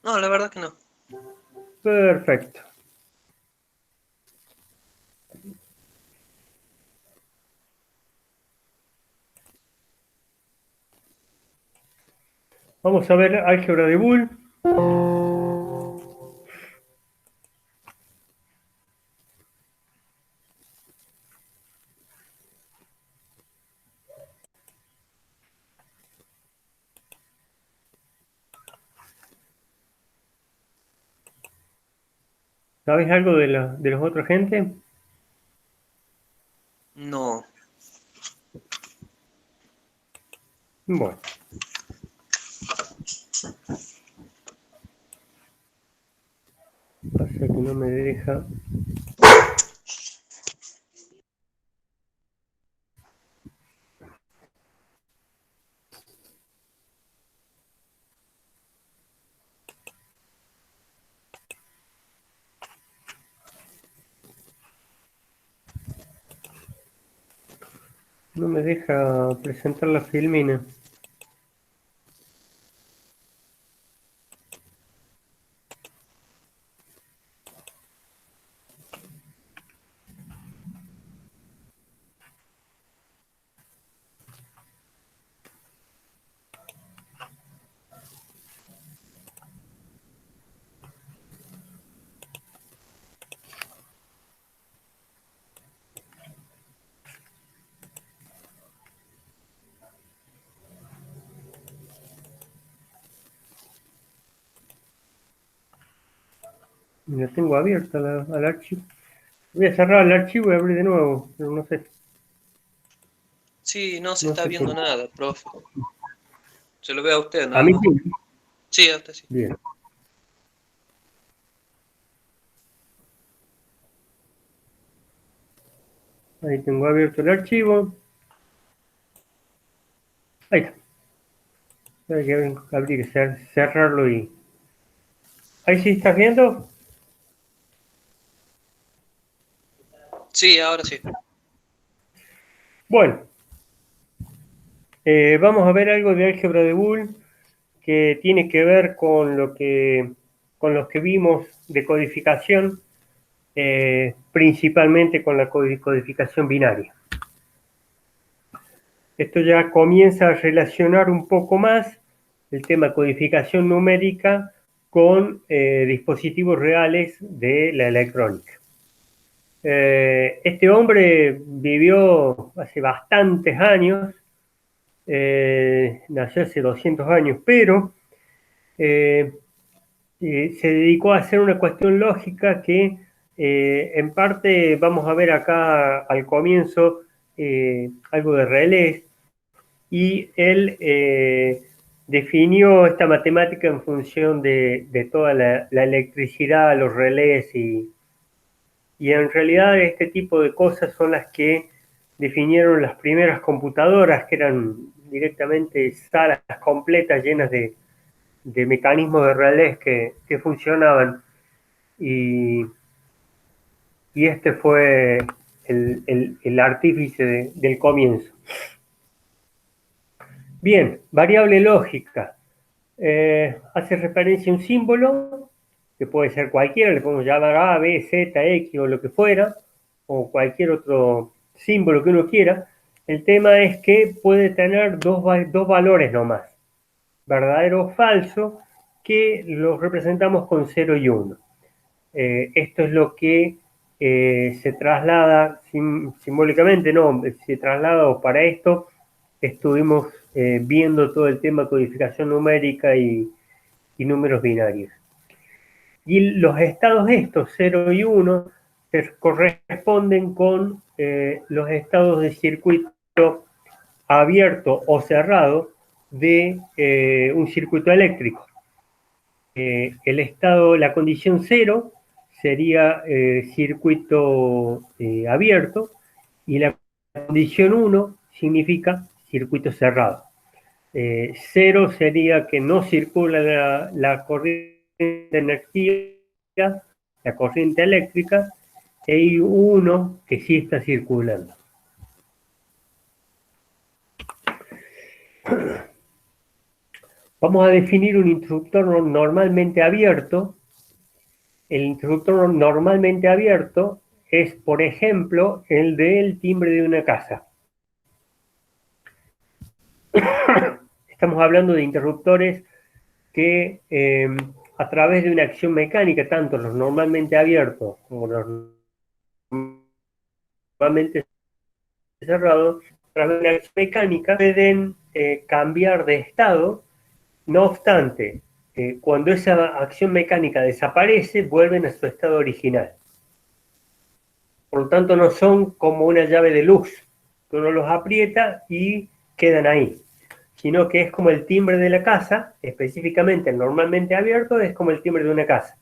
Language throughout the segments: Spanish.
No, la verdad que no. Perfecto. Vamos a ver álgebra de Boole. ¿Sabes algo de los otros gente? No. Bueno, pasa que no me deja. No me deja presentar la filmina. La tengo abierta al archivo. Voy a cerrar el archivo y abrir de nuevo, pero no sé, Sí, no se no está sé por viendo qué. nada, profe. Se lo ve a usted A nada mí más. sí. Sí, a usted sí. Bien, ahí tengo abierto el archivo. Ahí está. Hay que abrir, cerrarlo y... Ahí sí estás viendo. Sí, ahora sí. Bueno, vamos a ver algo de álgebra de Boole que tiene que ver con con los que vimos de codificación, principalmente con la codificación binaria. Esto ya comienza a relacionar un poco más el tema codificación numérica con dispositivos reales de la electrónica. Este hombre vivió hace bastantes años, nació hace 200 años, pero eh, se dedicó a hacer una cuestión lógica que en parte vamos a ver acá al comienzo algo de relés, y él definió esta matemática en función de toda la electricidad, los relés, y en realidad este tipo de cosas son las que definieron las primeras computadoras, que eran directamente salas completas llenas de mecanismos de relés que funcionaban. Y, y este fue el artífice del comienzo. Bien, variable lógica. Hace referencia a un símbolo, que puede ser cualquiera, le podemos llamar A, B, Z, X o lo que fuera, o cualquier otro símbolo que uno quiera. El tema es que puede tener dos valores nomás, verdadero o falso, que los representamos con 0 y 1. Esto es lo que se traslada simbólicamente, no, se traslada, o para esto estuvimos viendo todo el tema de codificación numérica y números binarios. Y los estados estos, 0 y 1, corresponden con los estados de circuito abierto o cerrado de un circuito eléctrico. El estado, la condición 0 sería circuito abierto, y la condición 1 significa circuito cerrado. 0 sería que no circula la corriente de energía, la corriente eléctrica, y 1 que sí está circulando. Vamos a definir un interruptor normalmente abierto. El interruptor normalmente abierto es, por ejemplo, el del timbre de una casa. Estamos hablando de interruptores que a través de una acción mecánica, tanto los normalmente abiertos como los normalmente cerrados, a través de una acción mecánica pueden cambiar de estado. No obstante, cuando esa acción mecánica desaparece, vuelven a su estado original. Por lo tanto, no son como una llave de luz, que uno los aprieta y quedan ahí, sino que es como el timbre de la casa, específicamente normalmente abierto, es como el timbre de una casa.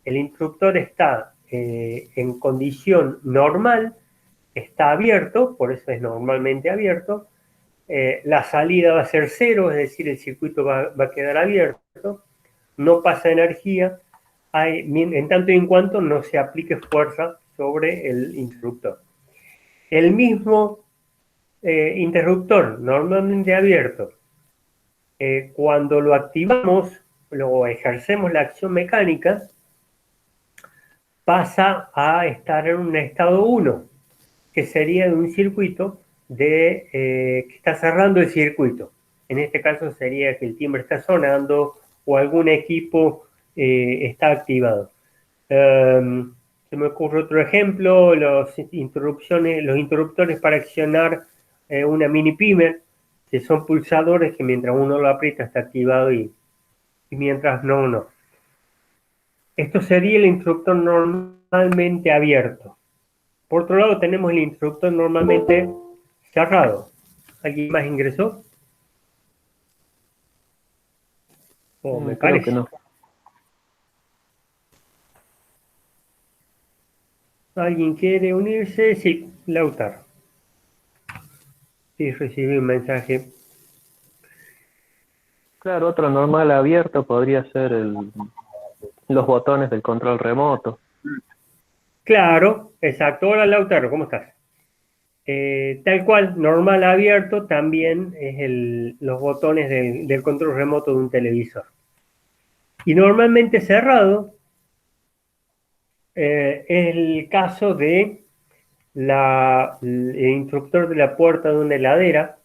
El interruptor está en condición normal, está abierto, por eso es normalmente abierto. La salida va a ser cero, es decir, el circuito va a quedar abierto, no pasa energía, en tanto y en cuanto no se aplique fuerza sobre el interruptor. El mismo interruptor normalmente abierto, cuando lo activamos, lo ejercemos la acción mecánica, pasa a estar en un estado 1, que sería de un circuito que está cerrando el circuito. En este caso sería que el timbre está sonando o algún equipo está activado. Se me ocurre otro ejemplo, los interruptores para accionar una mini pimer, que son pulsadores que mientras uno lo aprieta está activado y mientras no, no. Esto sería el interruptor normalmente abierto. Por otro lado, tenemos el interruptor normalmente cerrado. ¿Alguien más ingresó? O me Creo que parece. no. ¿Alguien quiere unirse? Sí, Lautaro. Sí, recibí un mensaje. Claro, otro normal abierto podría ser los botones del control remoto. Claro, exacto. Hola Lautaro, ¿cómo estás? Tal cual, normal abierto también es los botones del control remoto de un televisor. Y normalmente cerrado es el caso de el interruptor de la puerta de una heladera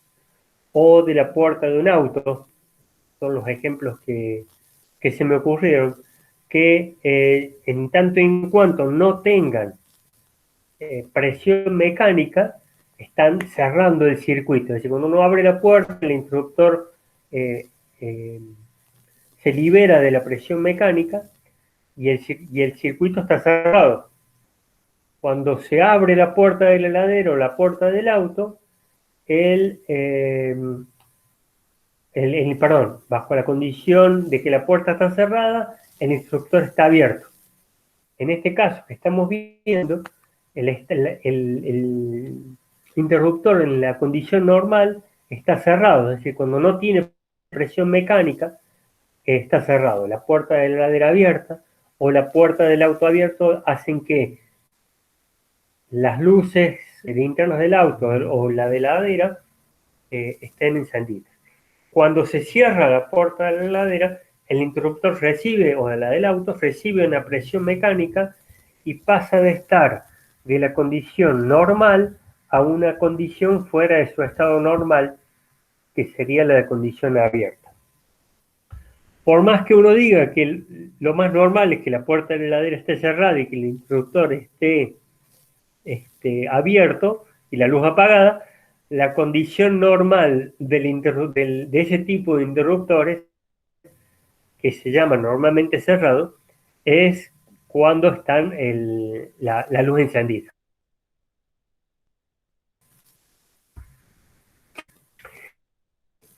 o de la puerta de un auto. Son los ejemplos que se me ocurrieron, que en tanto y en cuanto no tengan presión mecánica, están cerrando el circuito. Es decir, cuando uno abre la puerta, el interruptor eh, eh, se libera de la presión mecánica y el circuito está cerrado. Cuando se abre la puerta del heladero o la puerta del auto, el, eh, perdón, bajo la condición de que la puerta está cerrada, el interruptor está abierto. En este caso que estamos viendo, el interruptor en la condición normal está cerrado, es decir, cuando no tiene presión mecánica, está cerrado. La puerta de la heladera abierta o la puerta del auto abierto hacen que las luces internas del auto o la de la heladera estén encendidas. Cuando se cierra la puerta de la heladera, el interruptor recibe, o la del auto, recibe una presión mecánica y pasa de estar de la condición normal a una condición fuera de su estado normal, que sería la de condición abierta. Por más que uno diga que lo más normal es que la puerta de la heladera esté cerrada y que el interruptor esté abierto y la luz apagada, la condición normal de ese tipo de interruptores, que se llama normalmente cerrado, es cuando están la luz encendida.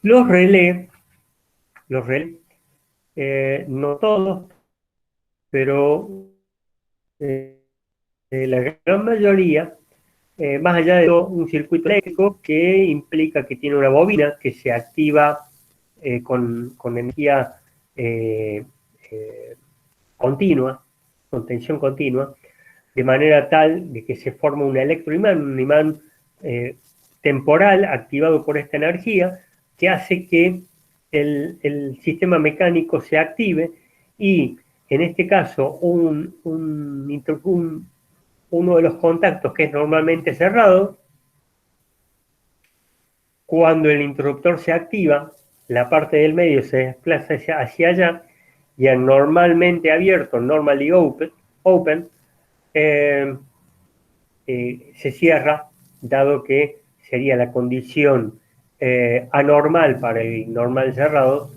Los relés, no todos, pero la gran mayoría, más allá de un circuito eléctrico que implica que tiene una bobina que se activa con energía eh, eh, continua, con tensión continua, de manera tal de que se forma un imán temporal activado por esta energía, que hace que el sistema mecánico se active y en este caso uno de los contactos que es normalmente cerrado, cuando el interruptor se activa, la parte del medio se desplaza hacia allá y el normalmente abierto, normally open se cierra, dado que sería la condición anormal para el normal cerrado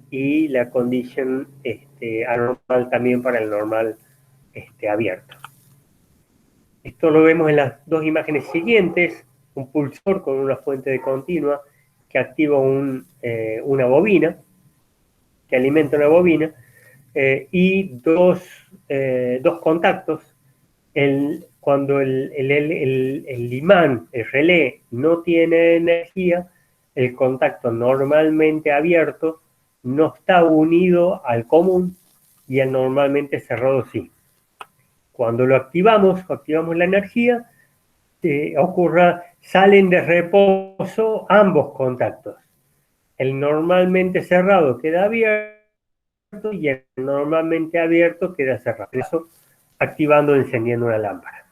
y la condición anormal también para el normal abierto. Esto lo vemos en las dos imágenes siguientes, un pulsor con una fuente de continua que activa una bobina, que alimenta una bobina, y dos contactos. Cuando el imán, el relé, no tiene energía, el contacto normalmente abierto no está unido al común y el normalmente cerrado sí. Cuando lo activamos la energía, salen de reposo ambos contactos. El normalmente cerrado queda abierto y el normalmente abierto queda cerrado. Eso activando o encendiendo una lámpara.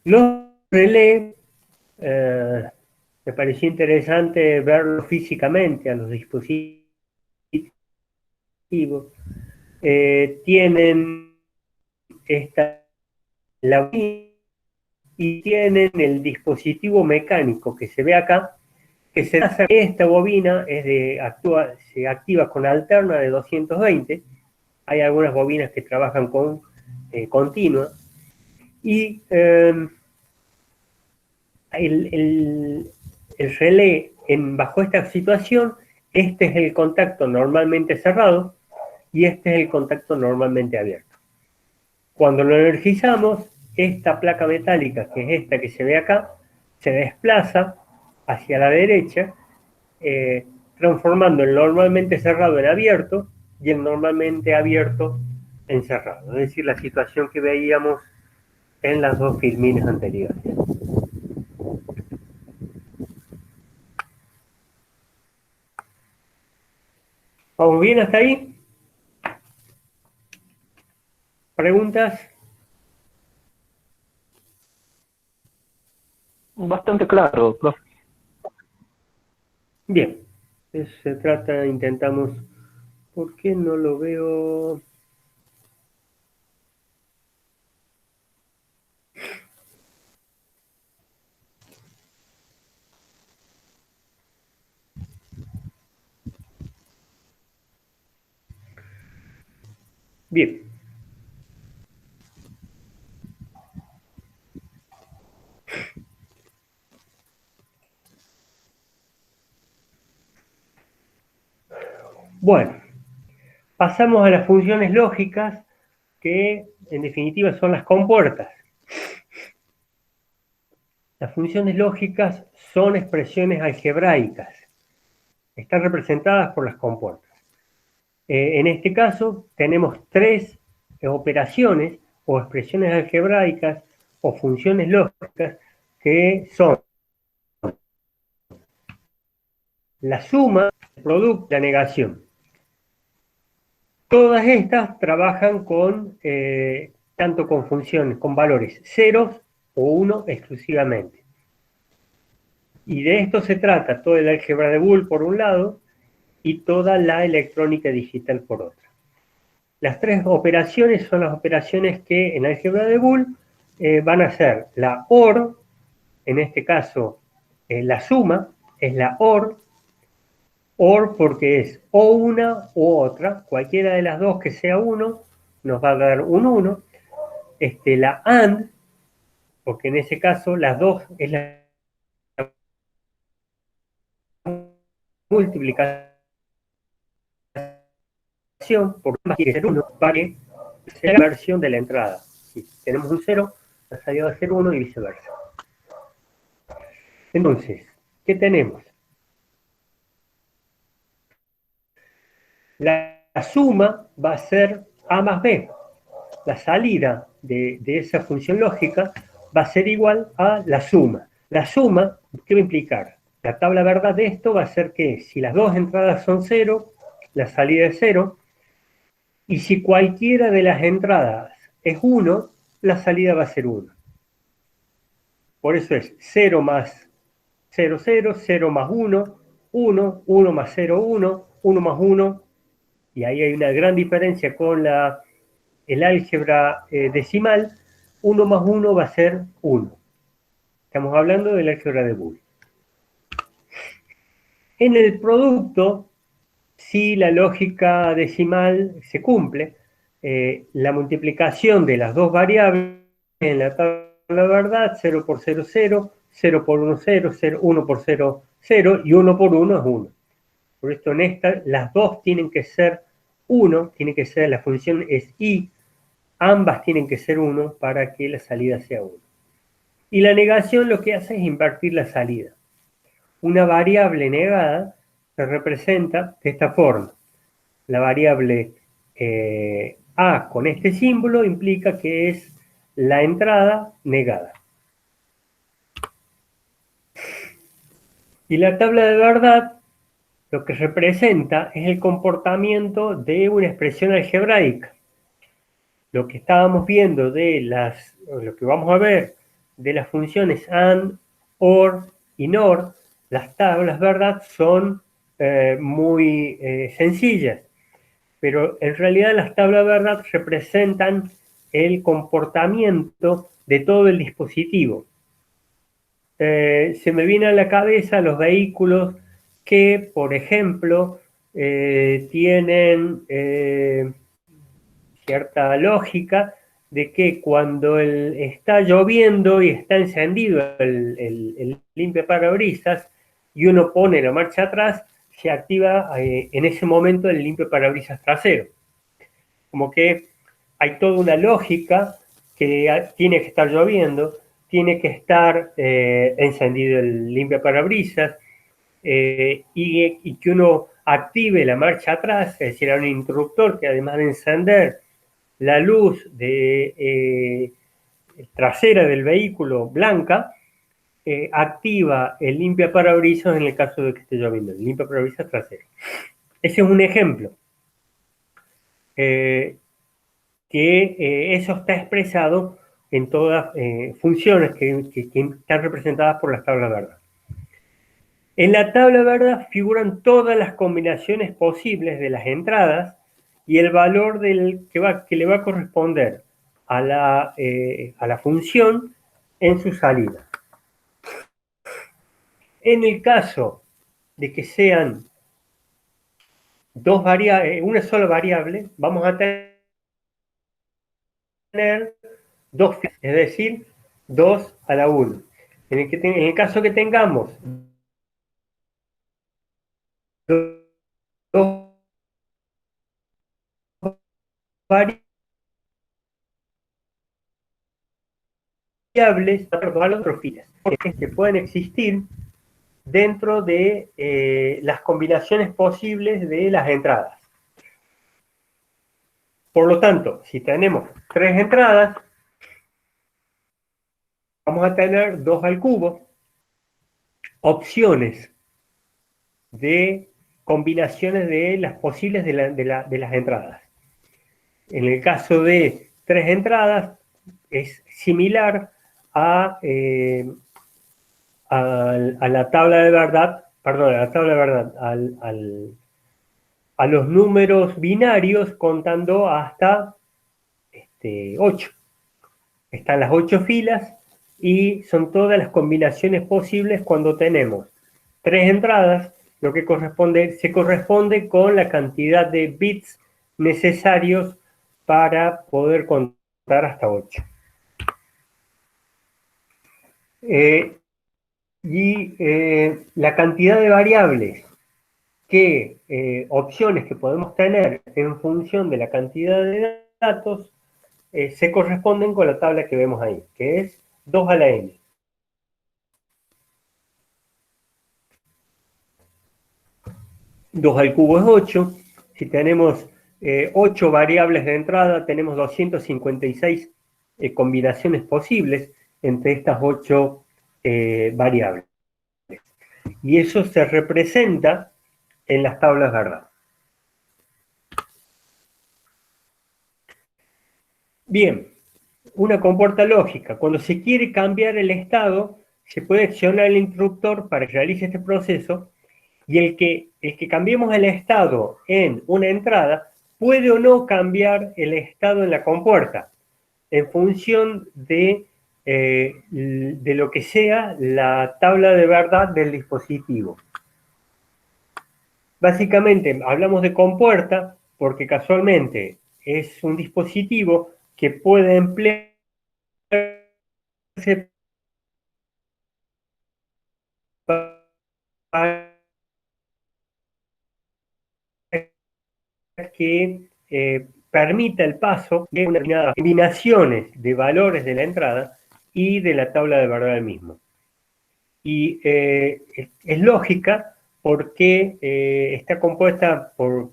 Los relés, me pareció interesante verlo físicamente a los dispositivos. Tienen la y tienen el dispositivo mecánico que se ve acá, que esta bobina se activa con alterna de 220. Hay algunas bobinas que trabajan con continua. Y el relé, bajo esta situación, este es el contacto normalmente cerrado y este es el contacto normalmente abierto. Cuando lo energizamos, esta placa metálica, que es esta que se ve acá, se desplaza hacia la derecha, transformando el normalmente cerrado en abierto y el normalmente abierto en cerrado. Es decir, la situación que veíamos en las dos filmines anteriores. ¿Vamos bien hasta ahí? ¿Preguntas? Bastante claro, profe. Bien. Eso se trata, intentamos. ¿Por qué no lo veo? Bien. Bueno, pasamos a las funciones lógicas que en definitiva son las compuertas. Las funciones lógicas son expresiones algebraicas. Están representadas por las compuertas. En este caso tenemos tres operaciones o expresiones algebraicas o funciones lógicas que son la suma, el producto, la negación. Todas estas trabajan tanto con funciones, con valores ceros o 1 exclusivamente. Y de esto se trata toda el álgebra de Boole por un lado y toda la electrónica digital por otra. Las tres operaciones son las operaciones que en álgebra de Boole van a ser la OR, en este caso la suma es la OR porque es o una u otra, cualquiera de las dos que sea 1 nos va a dar un 1. La AND, porque en ese caso las dos es la multiplicación, por más quiere ser 1, para que sea la versión de la entrada. Si tenemos un 0, la salida va a ser 1 y viceversa. Entonces, ¿qué tenemos? La suma va a ser A más B. La salida de esa función lógica va a ser igual a la suma. La suma, ¿qué va a implicar? La tabla verdad de esto va a ser que si las dos entradas son 0, la salida es 0, y si cualquiera de las entradas es 1, la salida va a ser 1. Por eso es 0 más 0, 0, 0 más 1, 1, 1 más 0, 1, 1 más 1, y ahí hay una gran diferencia con el álgebra decimal. 1 más 1 va a ser 1. Estamos hablando del álgebra de Boole. En el producto, si la lógica decimal se cumple, la multiplicación de las dos variables en la tabla de verdad, 0 por 0, 0, 0 por 1, 0, 0, 1 por 0, 0, y 1 por 1 es 1. Por esto en esta, las dos tienen que ser 1, tiene que ser, la función es i, ambas tienen que ser 1 para que la salida sea 1. Y la negación lo que hace es invertir la salida. Una variable negada se representa de esta forma. La variable a con este símbolo implica que es la entrada negada. Y la tabla de verdad lo que representa es el comportamiento de una expresión algebraica. Lo que estábamos viendo lo que vamos a ver de las funciones AND, OR y NOR, las tablas verdad son muy sencillas, pero en realidad las tablas verdad representan el comportamiento de todo el dispositivo. Se me viene a la cabeza los vehículos que, por ejemplo, tienen cierta lógica de que cuando está lloviendo y está encendido el limpiaparabrisas y uno pone la marcha atrás, se activa en ese momento el limpiaparabrisas trasero. Como que hay toda una lógica que tiene que estar lloviendo, tiene que estar encendido el limpiaparabrisas y que uno active la marcha atrás, es decir, hay un interruptor que además de encender la luz trasera del vehículo blanca, activa el limpiaparabrisas en el caso de que esté lloviendo, el limpiaparabrisas trasero. Ese es un ejemplo. Que eso está expresado en todas funciones que están representadas por las tablas verdad. En la tabla verdad figuran todas las combinaciones posibles de las entradas y el valor que le va a corresponder a la función en su salida. En el caso de que sean una sola variable, vamos a tener dos, es decir, 2 a la 1. En el caso que tengamos dos variables, que pueden existir dentro de las combinaciones posibles de las entradas. Por lo tanto, si tenemos 3 entradas, vamos a tener 2 al cubo, opciones de combinaciones de las posibles de las entradas. En el caso de 3 entradas, es similar a la tabla de verdad, perdón, a la tabla de verdad, a los números binarios contando hasta 8. Están las 8 filas y son todas las combinaciones posibles cuando tenemos 3 entradas, lo que se corresponde con la cantidad de bits necesarios para poder contar hasta 8. La cantidad de variables opciones que podemos tener en función de la cantidad de datos se corresponden con la tabla que vemos ahí, que es 2 a la n. Dos al cubo es 8. Si tenemos 8 variables de entrada, tenemos 256 combinaciones posibles entre estas 8 variables. Y eso se representa en las tablas verdad. Bien, una compuerta lógica. Cuando se quiere cambiar el estado, se puede accionar el interruptor para que realice este proceso, y el que cambiemos el estado en una entrada puede o no cambiar el estado en la compuerta en función de lo que sea la tabla de verdad del dispositivo. Básicamente hablamos de compuerta porque casualmente es un dispositivo que puede emplearse para que permita el paso de unas determinadas combinaciones de valores de la entrada y de la tabla de verdad del mismo. Y es lógica porque está compuesta por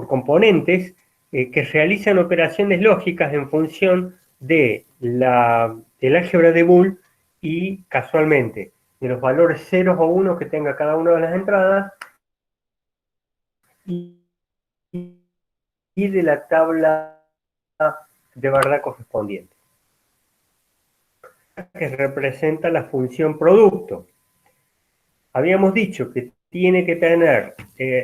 componentes que realizan operaciones lógicas en función del álgebra de Boole y casualmente de los valores ceros o unos que tenga cada una de las entradas y de la tabla de verdad correspondiente, que representa la función producto. Habíamos dicho que tiene que tener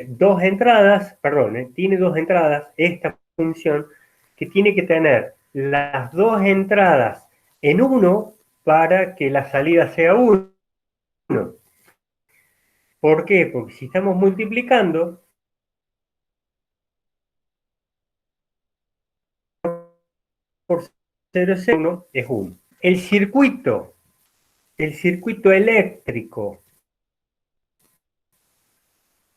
dos entradas, perdón, tiene dos entradas esta función, que tiene que tener las dos entradas en uno para que la salida sea 1. ¿Por qué? Porque si estamos multiplicando, por 0 es 1, es 1. El circuito eléctrico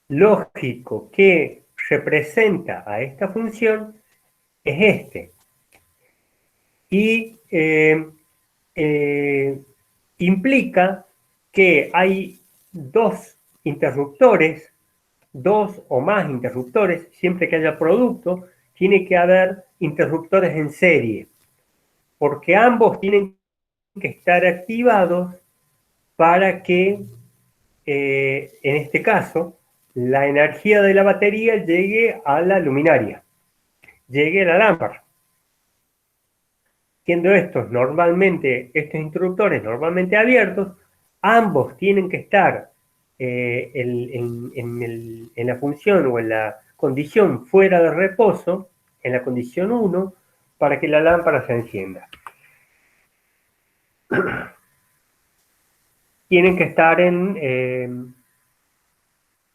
lógico que representa a esta función es este. Y implica que hay dos interruptores, dos o más interruptores, siempre que haya producto, tiene que haber interruptores en serie, porque ambos tienen que estar activados para que, en este caso, la energía de la batería llegue a la luminaria, llegue a la lámpara. Siendo estos interruptores normalmente abiertos, ambos tienen que estar en la función o en la condición fuera de reposo, en la condición 1, para que la lámpara se encienda. Tienen que estar en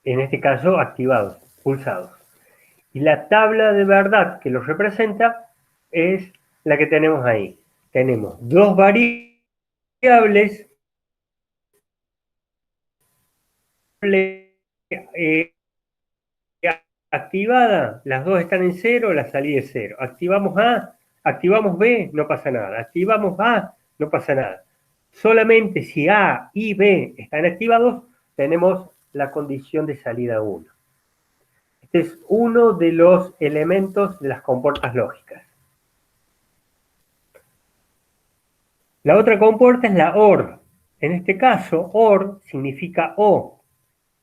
este caso activados, pulsados. Y la tabla de verdad que los representa es la que tenemos ahí. Tenemos dos variables activada, las dos están en 0, la salida es 0. Activamos A, activamos B, no pasa nada. Activamos A, no pasa nada. Solamente si A y B están activados, tenemos la condición de salida 1. Este es uno de los elementos de las compuertas lógicas. La otra compuerta es la OR. En este caso, OR significa O.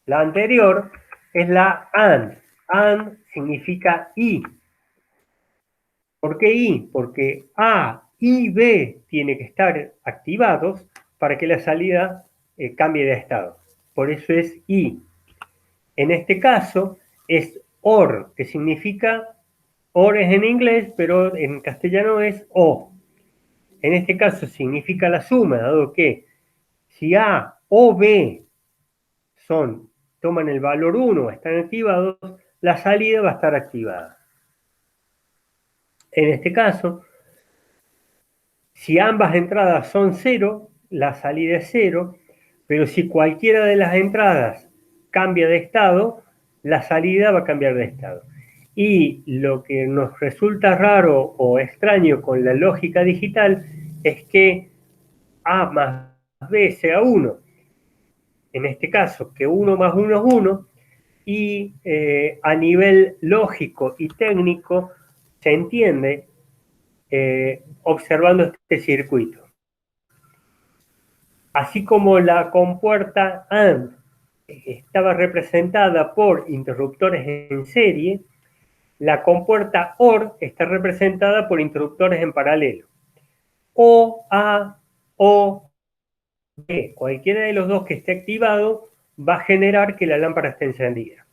La anterior es la AND. AND significa I. ¿Por qué I? Porque A y B tienen que estar activados para que la salida cambie de estado. Por eso es I. En este caso es OR, que significa, OR es en inglés, pero en castellano es O. En este caso significa la suma, dado que si A o B toman el valor 1, están activados, la salida va a estar activada. En este caso, si ambas entradas son 0, la salida es 0, pero si cualquiera de las entradas cambia de estado, la salida va a cambiar de estado. Y lo que nos resulta raro o extraño con la lógica digital es que A más B sea 1. En este caso, que 1 más 1 es 1, y a nivel lógico y técnico se entiende observando este circuito. Así como la compuerta AND estaba representada por interruptores en serie, la compuerta OR está representada por interruptores en paralelo. O A, O, B, cualquiera de los dos que esté activado va a generar que la lámpara esté encendida.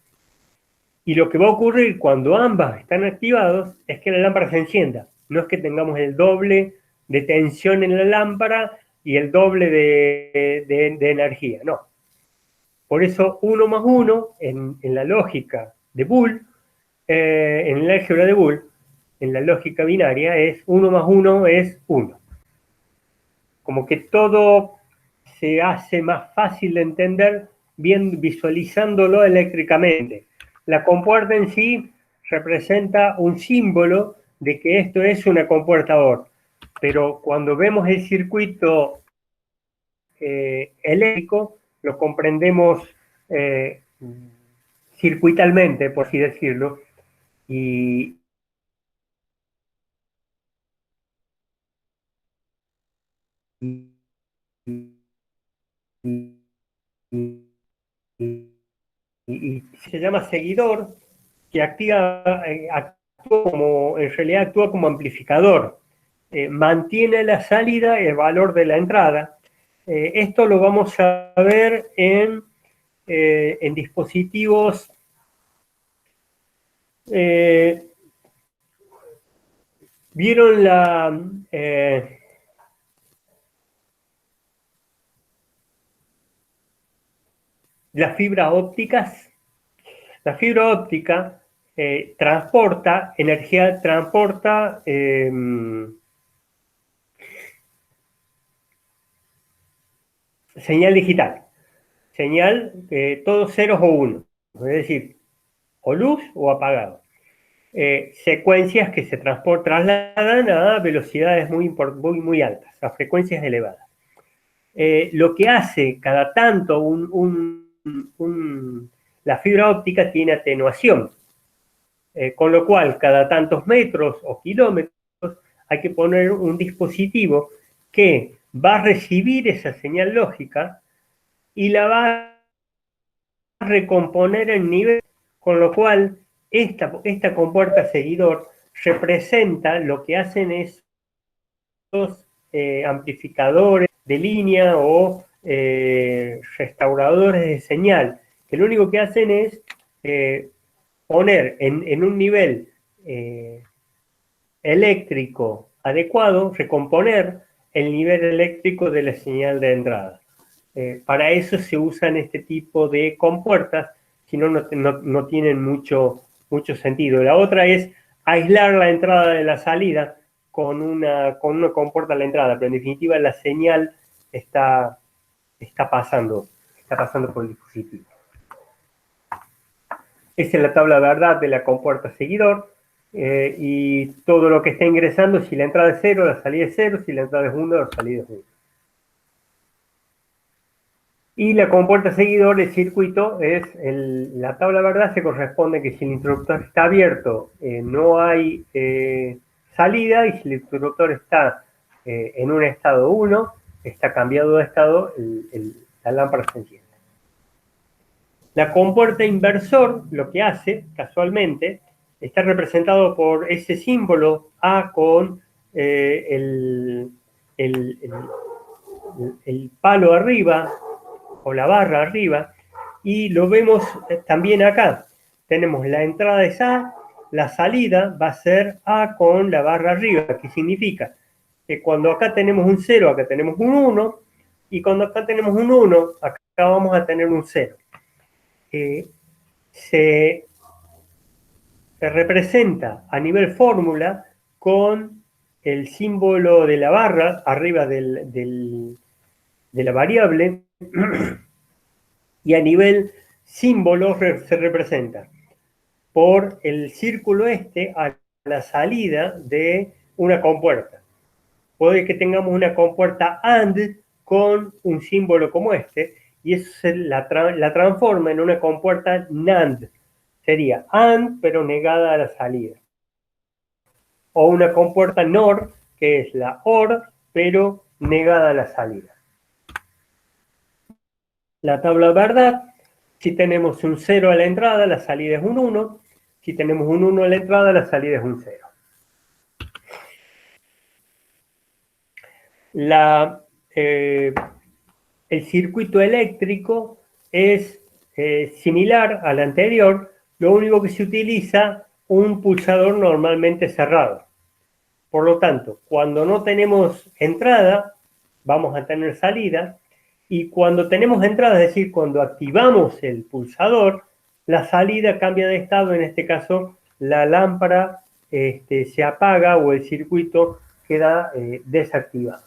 Y lo que va a ocurrir cuando ambas están activados es que la lámpara se encienda. No es que tengamos el doble de tensión en la lámpara y el doble de energía, no. Por eso 1 más 1 en la lógica de Boole, en el álgebra de Boole, en la lógica binaria, es 1 más 1 es 1. Como que todo se hace más fácil de entender bien visualizándolo eléctricamente. La compuerta en sí representa un símbolo de que esto es una compuerta OR, pero cuando vemos el circuito eléctrico, lo comprendemos circuitalmente, por así decirlo, y se llama seguidor, que actúa como, en realidad actúa como amplificador. Mantiene la salida el valor de la entrada. Esto lo vamos a ver en dispositivos ¿vieron las fibras ópticas? La fibra óptica transporta energía, transporta señal digital, señal todos ceros o unos, es decir, o luz o apagado. Secuencias que se trasladan a velocidades muy altas, a frecuencias elevadas. Lo que hace cada tanto la fibra óptica tiene atenuación, con lo cual cada tantos metros o kilómetros hay que poner un dispositivo que va a recibir esa señal lógica y la va a recomponer en nivel, con lo cual esta compuerta seguidor representa lo que hacen estos amplificadores de línea o restauradores de señal, que lo único que hacen es poner en un nivel eléctrico adecuado, recomponer el nivel eléctrico de la señal de entrada. Para eso se usan este tipo de compuertas, si no, no tienen mucho sentido. La otra es aislar la entrada de la salida con una compuerta a la entrada, pero en definitiva la señal está pasando por el dispositivo. Esa es la tabla de verdad de la compuerta seguidor. Y todo lo que está ingresando, si la entrada es 0, la salida es 0, si la entrada es 1, la salida es 1. Y la compuerta seguidor, el circuito, es la tabla de verdad se corresponde que si el interruptor está abierto, no hay salida, y si el interruptor está en un estado 1, está cambiado de estado, la lámpara se enciende. La compuerta inversor lo que hace, casualmente, está representado por ese símbolo A con el palo arriba o la barra arriba, y lo vemos también acá. Tenemos la entrada es A, la salida va a ser A con la barra arriba, que significa que cuando acá tenemos un 0, acá tenemos un 1, y cuando acá tenemos un 1, acá vamos a tener un 0. Se representa a nivel fórmula con el símbolo de la barra arriba de la variable, y a nivel símbolo se representa por el círculo a la salida de una compuerta. Puede que tengamos una compuerta AND con un símbolo como este, y eso la transforma en una compuerta NAND. Sería AND, pero negada a la salida. O una compuerta NOR, que es la OR, pero negada a la salida. La tabla verdad, si tenemos un 0 a la entrada, la salida es un 1. Si tenemos un 1 a la entrada, la salida es un 0. El circuito eléctrico es similar al anterior, lo único que se utiliza un pulsador normalmente cerrado. Por lo tanto, cuando no tenemos entrada, vamos a tener salida, y cuando tenemos entrada, es decir, cuando activamos el pulsador, la salida cambia de estado, en este caso la lámpara se apaga o el circuito queda desactivado.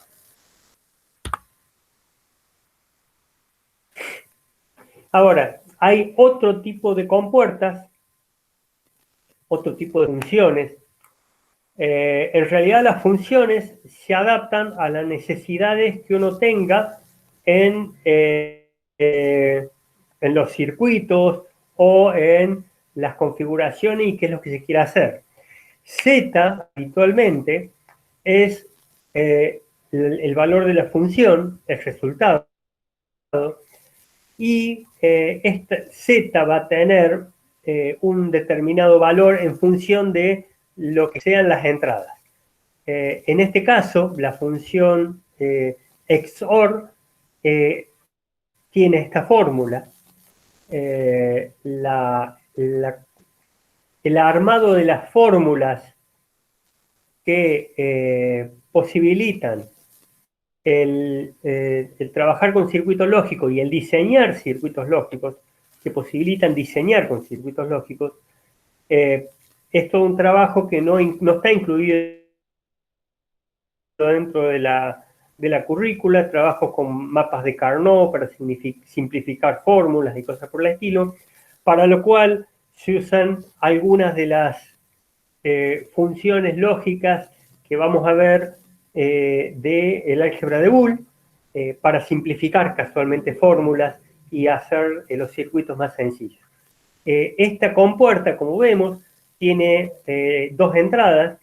Ahora, hay otro tipo de compuertas, otro tipo de funciones. En realidad las funciones se adaptan a las necesidades que uno tenga en los circuitos o en las configuraciones y qué es lo que se quiere hacer. Z habitualmente es el valor de la función, el resultado, y esta Z va a tener un determinado valor en función de lo que sean las entradas. En este caso, la función XOR tiene esta fórmula. El armado de las fórmulas que posibilitan el trabajar con circuitos lógicos y el diseñar circuitos lógicos, que posibilitan diseñar con circuitos lógicos, es todo un trabajo que no está incluido dentro de la currícula, trabajo con mapas de Carnot para simplificar fórmulas y cosas por el estilo, para lo cual se usan algunas de las funciones lógicas que vamos a ver del álgebra de Boole para simplificar casualmente fórmulas y hacer los circuitos más sencillos. Esta compuerta, como vemos, tiene dos entradas.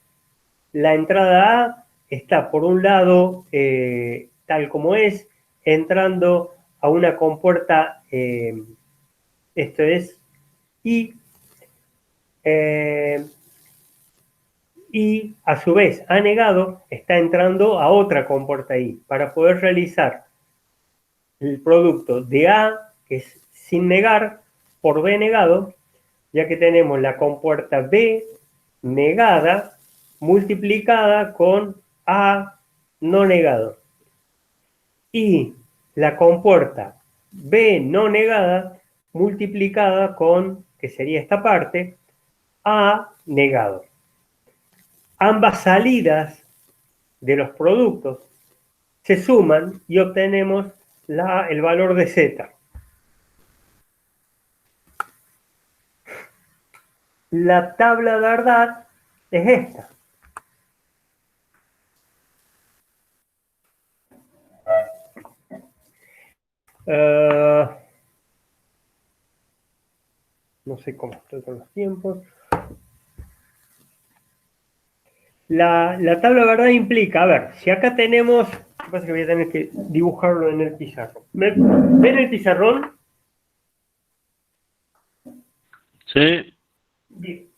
La entrada A está por un lado, tal como es, entrando a una compuerta, esto es I, y a su vez A negado está entrando a otra compuerta I para poder realizar el producto de A, que es sin negar, por B negado, ya que tenemos la compuerta B negada multiplicada con A no negado. Y la compuerta B no negada multiplicada con, que sería esta parte, A negado. Ambas salidas de los productos se suman y obtenemos el valor de Z. La tabla de verdad es esta. No sé cómo estoy con los tiempos. La tabla de verdad implica, a ver, si acá tenemos, lo que pasa es que voy a tener que dibujarlo en el pizarrón. ¿Ven el pizarrón? Sí. Bien.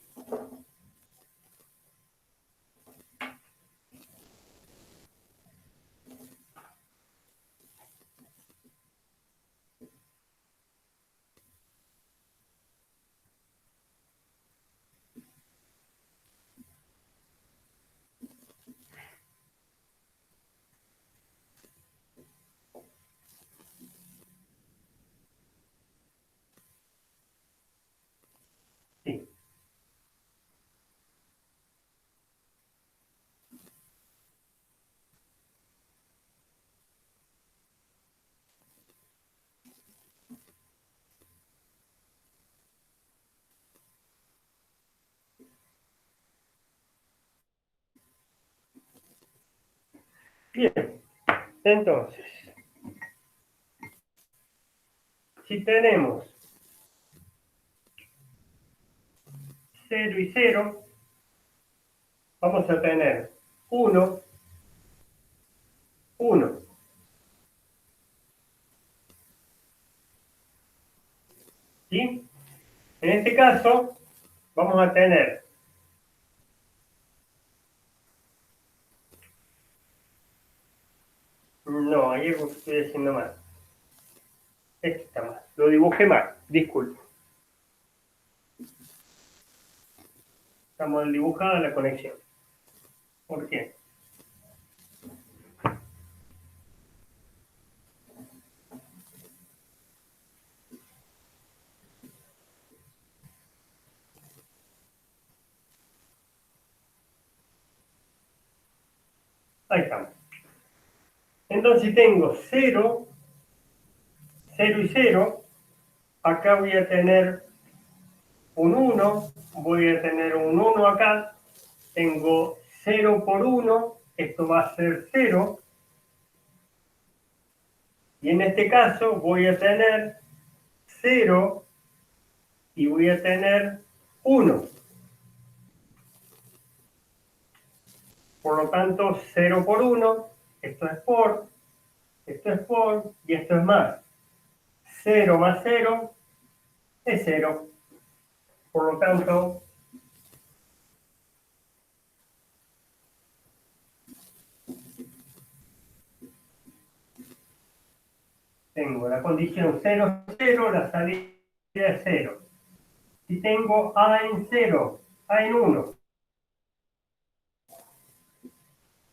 Sí. Bien. Entonces, si tenemos 0 y 0, vamos a tener 1, 1. En este caso, vamos a tener no, ahí estoy haciendo mal. Esto está mal. Lo dibujé mal, disculpe. Está mal dibujada la conexión. ¿Por qué? Ahí estamos. Entonces tengo 0, 0 y 0. Acá voy a tener un 1. Voy a tener un 1 acá. Tengo 0 por 1. Esto va a ser 0. Y en este caso voy a tener 0 y voy a tener 1. Por lo tanto, 0 por 1, esto es por y esto es más. 0 más 0 es 0. Por lo tanto, tengo la condición 0, 0, la salida es 0. Si tengo A en 0, A en 1,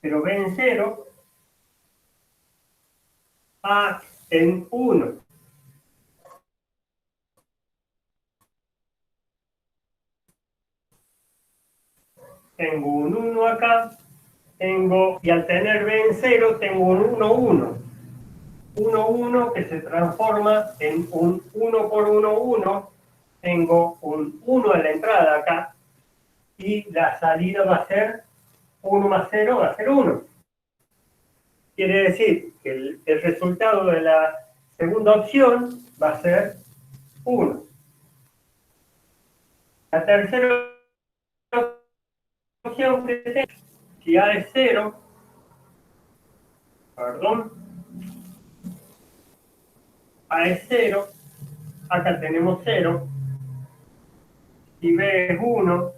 pero B en 0, A en 1. Tengo un 1 acá, y al tener B en 0, tengo un 1, 1. 1, 1 que se transforma en un 1 por 1, 1. Tengo un 1 en la entrada acá y la salida va a ser 1 más 0 va a ser 1. Quiere decir que el resultado de la segunda opción va a ser 1. La tercera opción que tengo, si A es 0, perdón, A es 0, acá tenemos 0, si B es 1,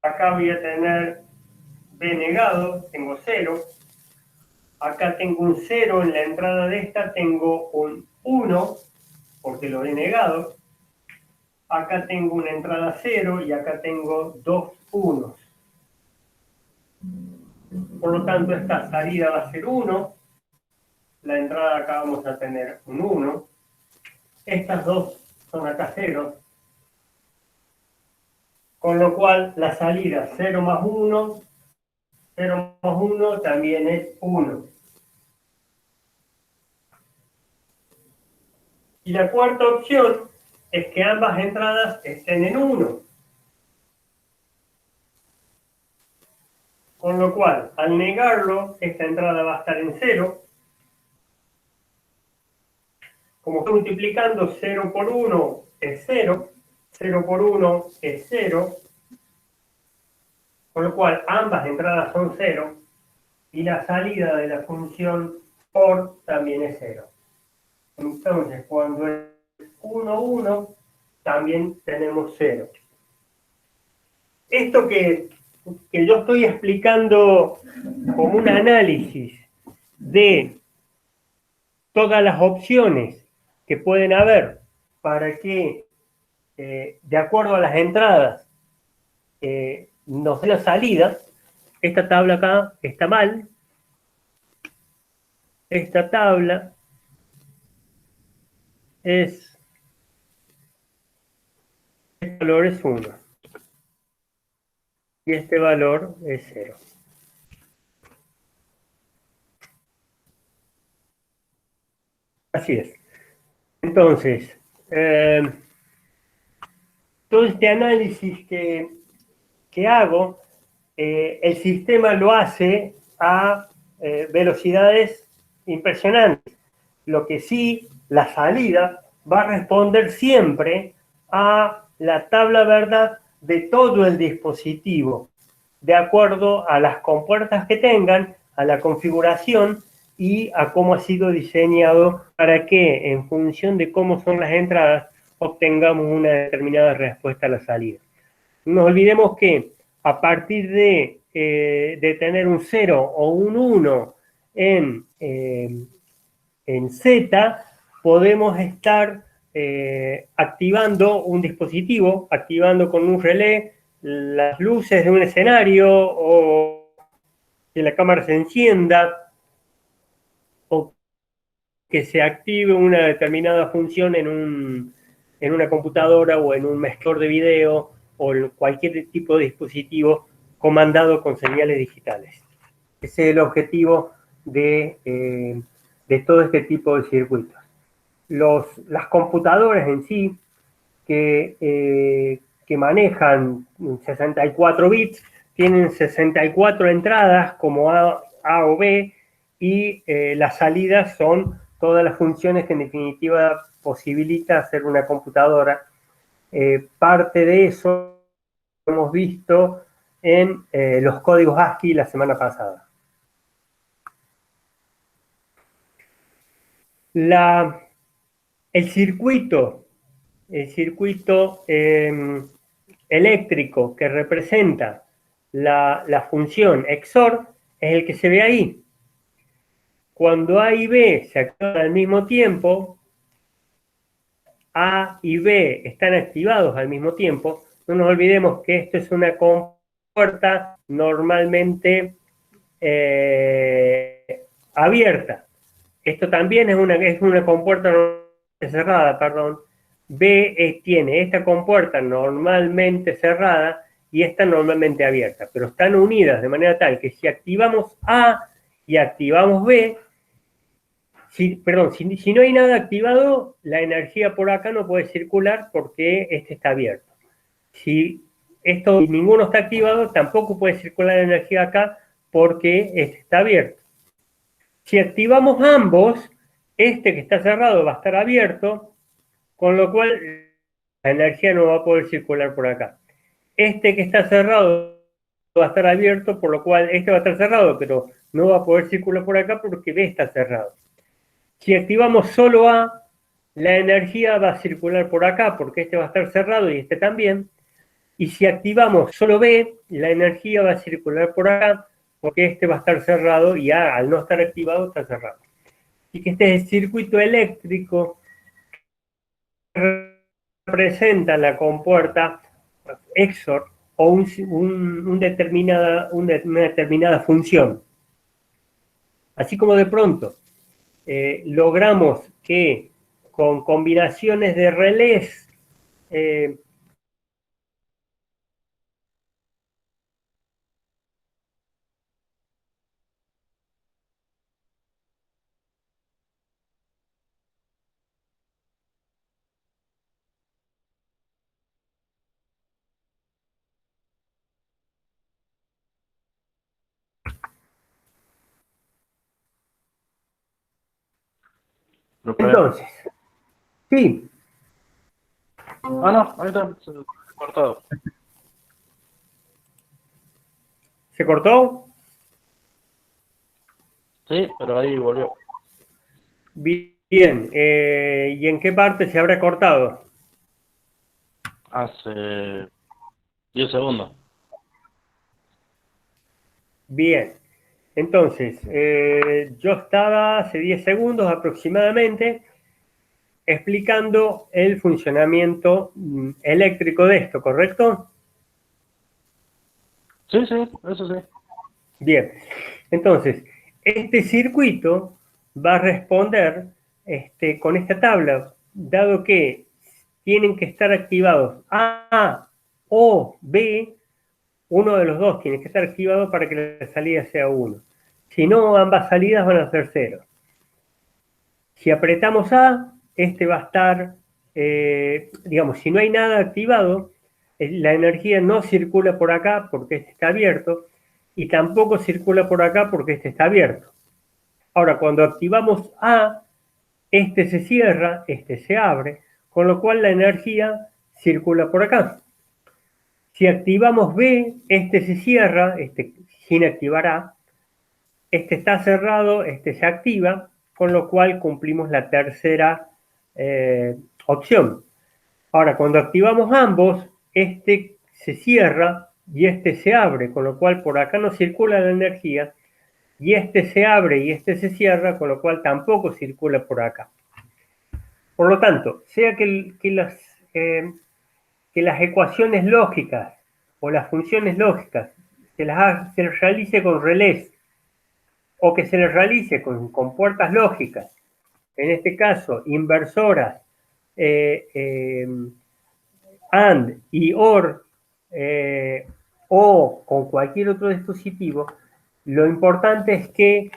acá voy a tener B negado, tengo 0, acá tengo un 0 en la entrada de esta, tengo un 1, porque lo he negado, acá tengo una entrada 0 y acá tengo 2 unos. Por lo tanto, esta salida va a ser 1, la entrada acá vamos a tener un 1, estas dos son acá 0, con lo cual la salida 0 más 1, 0 más 1 también es 1. Y la cuarta opción es que ambas entradas estén en 1. Con lo cual, al negarlo, esta entrada va a estar en 0. Como estoy multiplicando 0 por 1 es 0, 0 por 1 es 0, con lo cual ambas entradas son 0 y la salida de la función por también es 0. Entonces, cuando es 1, 1, también tenemos 0. Esto que yo estoy explicando como un análisis de todas las opciones que pueden haber para que, de acuerdo a las entradas, nos dé la salida. Esta tabla acá está mal. Esta tabla es, este valor es 1 y este valor es 0. Así es. Entonces, todo este análisis que hago, el sistema lo hace a velocidades impresionantes. Lo que sí, la salida va a responder siempre a la tabla verdad de todo el dispositivo, de acuerdo a las compuertas que tengan, a la configuración y a cómo ha sido diseñado para que, en función de cómo son las entradas, obtengamos una determinada respuesta a la salida. No nos olvidemos que a partir de tener un 0 o un 1 en Z, podemos estar activando un dispositivo, activando con un relé las luces de un escenario, o que la cámara se encienda, o que se active una determinada función en una computadora o en un mezclador de video o en cualquier tipo de dispositivo comandado con señales digitales. Ese es el objetivo de todo este tipo de circuitos. Las computadoras en sí que manejan 64 bits tienen 64 entradas como A o B, y las salidas son todas las funciones que en definitiva posibilita hacer una computadora. Parte de eso lo hemos visto en los códigos ASCII la semana pasada. El circuito eléctrico que representa la función XOR es el que se ve ahí. Cuando A y B se activan al mismo tiempo, A y B están activados al mismo tiempo. No nos olvidemos que esto es una compuerta normalmente abierta. Esto también es una compuerta cerrada, perdón. B tiene esta compuerta normalmente cerrada y esta normalmente abierta, pero están unidas de manera tal que si activamos A y activamos B, si no hay nada activado, la energía por acá no puede circular porque este está abierto. Si ninguno está activado, tampoco puede circular la energía acá porque este está abierto. Si activamos ambos, este que está cerrado va a estar abierto, con lo cual la energía no va a poder circular por acá. Este que está cerrado va a estar abierto, por lo cual este va a estar cerrado, pero no va a poder circular por acá porque B está cerrado. Si activamos solo A, la energía va a circular por acá porque este va a estar cerrado y este también. Y si activamos solo B, la energía va a circular por acá porque este va a estar cerrado y A, al no estar activado, está cerrado. Así que este es el circuito eléctrico que representa la compuerta XOR o una determinada función. Así como de pronto logramos que con combinaciones de relés entonces, sí. Ah, no, ahí está, cortado. ¿Se cortó? Sí, pero ahí volvió. Bien. ¿Y en qué parte se habrá cortado? Hace 10 segundos. Bien. Entonces, yo estaba hace 10 segundos aproximadamente explicando el funcionamiento eléctrico de esto, ¿correcto? Sí, eso sí. Bien. Entonces, este circuito va a responder con esta tabla, dado que tienen que estar activados A o B, uno de los dos tiene que estar activado para que la salida sea 1. Si no, ambas salidas van a ser 0. Si apretamos A, este va a estar, digamos, si no hay nada activado, la energía no circula por acá porque este está abierto, y tampoco circula por acá porque este está abierto. Ahora, cuando activamos A, este se cierra, este se abre, con lo cual la energía circula por acá. Si activamos B, este se cierra, este sin activar A, este está cerrado, este se activa, con lo cual cumplimos la tercera opción. Ahora, cuando activamos ambos, este se cierra y este se abre, con lo cual por acá no circula la energía, y este se abre y este se cierra, con lo cual tampoco circula por acá. Por lo tanto, sea que las ecuaciones lógicas o las funciones lógicas se las realice con relés o que se les realice con puertas lógicas, en este caso inversoras, AND y OR, o con cualquier otro dispositivo, lo importante es que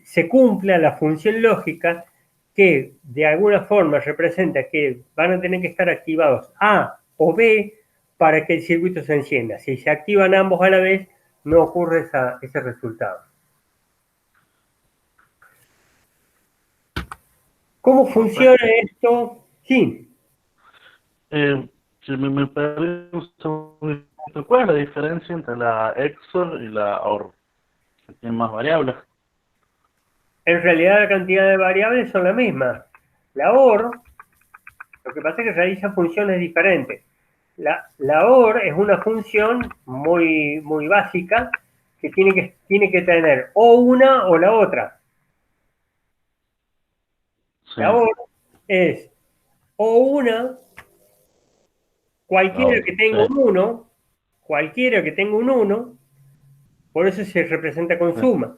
se cumpla la función lógica que de alguna forma representa que van a tener que estar activados A o B para que el circuito se encienda. Si se activan ambos a la vez, no ocurre ese resultado. ¿Cómo funciona esto? Sí. Si me perdí un segundito, ¿cuál es la diferencia entre la EXOR y la OR? ¿Tienen más variables? En realidad la cantidad de variables son la misma. La OR, lo que pasa es que realiza funciones diferentes. La OR es una función muy, muy básica que tiene que tener o una o la otra. Sí. La OR es o una, cualquiera que tenga un 1, cualquiera que tenga un 1, por eso se representa con suma.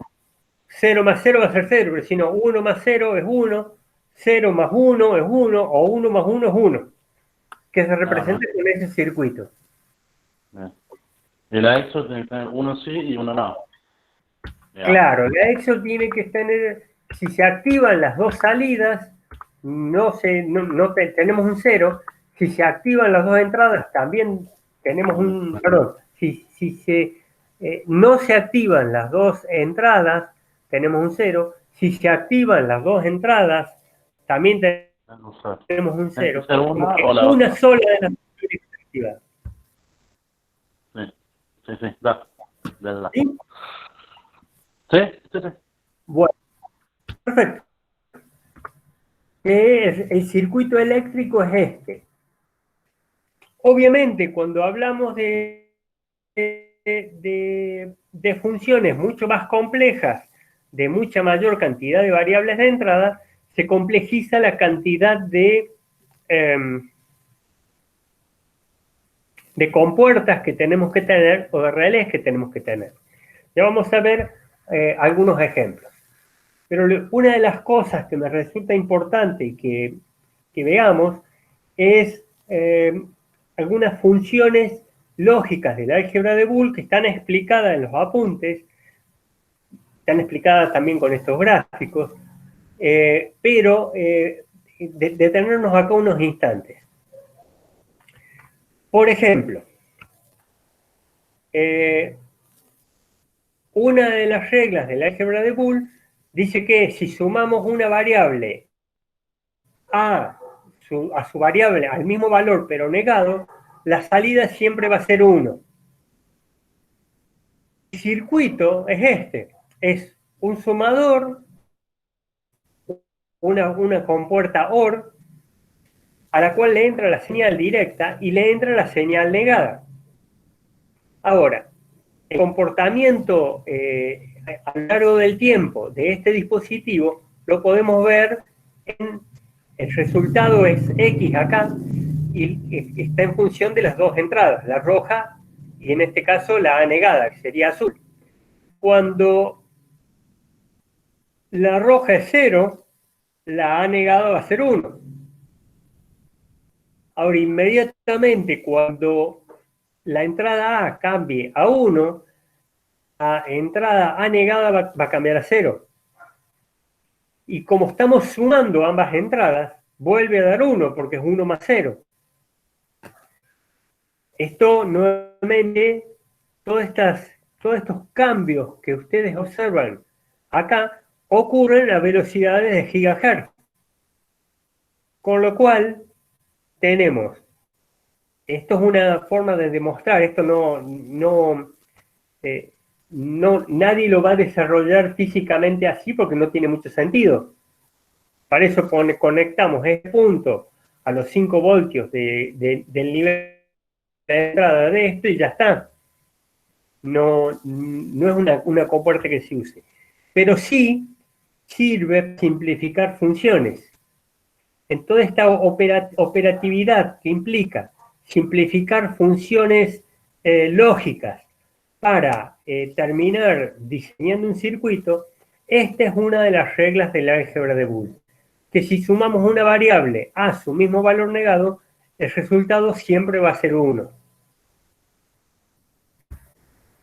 0 más 0 va a ser 0, pero si no, 1 más 0 es 1, 0 más 1 es 1, o 1 más 1 es 1, que se representa con ese circuito. Y la EXOR tiene que tener uno sí y uno no. Ya. Claro, la EXO tiene que tener, si se activan las dos salidas, tenemos un 0. Si se activan las dos entradas, también tenemos un, perdón, si no se activan las dos entradas, tenemos un 0. Si se activan las dos entradas, también tenemos un 0. Una, Como o la una otra. sola de las dos tiene que estar activada. Sí, da. ¿Sí? Sí. Bueno, perfecto. El circuito eléctrico es este. Obviamente, cuando hablamos de funciones mucho más complejas, de mucha mayor cantidad de variables de entrada, se complejiza la cantidad de compuertas que tenemos que tener o de relés que tenemos que tener. Ya vamos a ver algunos ejemplos. Pero una de las cosas que me resulta importante que veamos es algunas funciones lógicas del álgebra de Boole que están explicadas en los apuntes, están explicadas también con estos gráficos, pero detenernos acá unos instantes. Por ejemplo, una de las reglas del álgebra de Boole dice que si sumamos una variable a su variable al mismo valor pero negado, la salida siempre va a ser 1. El circuito es este, es un sumador, una compuerta OR, a la cual le entra la señal directa y le entra la señal negada. Ahora, el comportamiento a lo largo del tiempo de este dispositivo lo podemos ver en el resultado es X acá y está en función de las dos entradas, la roja y en este caso la A negada, que sería azul. Cuando la roja es 0, la A negada va a ser 1. Ahora, inmediatamente cuando la entrada A cambie a 1, la entrada A negada va a cambiar a 0. Y como estamos sumando ambas entradas, vuelve a dar 1 porque es 1 más 0. Esto nuevamente, todos estos cambios que ustedes observan acá ocurren a velocidades de gigahertz. Con lo cual, tenemos, esto es una forma de demostrar, esto no nadie lo va a desarrollar físicamente así porque no tiene mucho sentido. Para eso conectamos este punto a los 5 voltios del nivel de entrada de esto y ya está. No es una compuerta que se use. Pero sí sirve para simplificar funciones. En toda esta operatividad que implica simplificar funciones lógicas para terminar diseñando un circuito, esta es una de las reglas del álgebra de Boole, que si sumamos una variable a su mismo valor negado, el resultado siempre va a ser 1.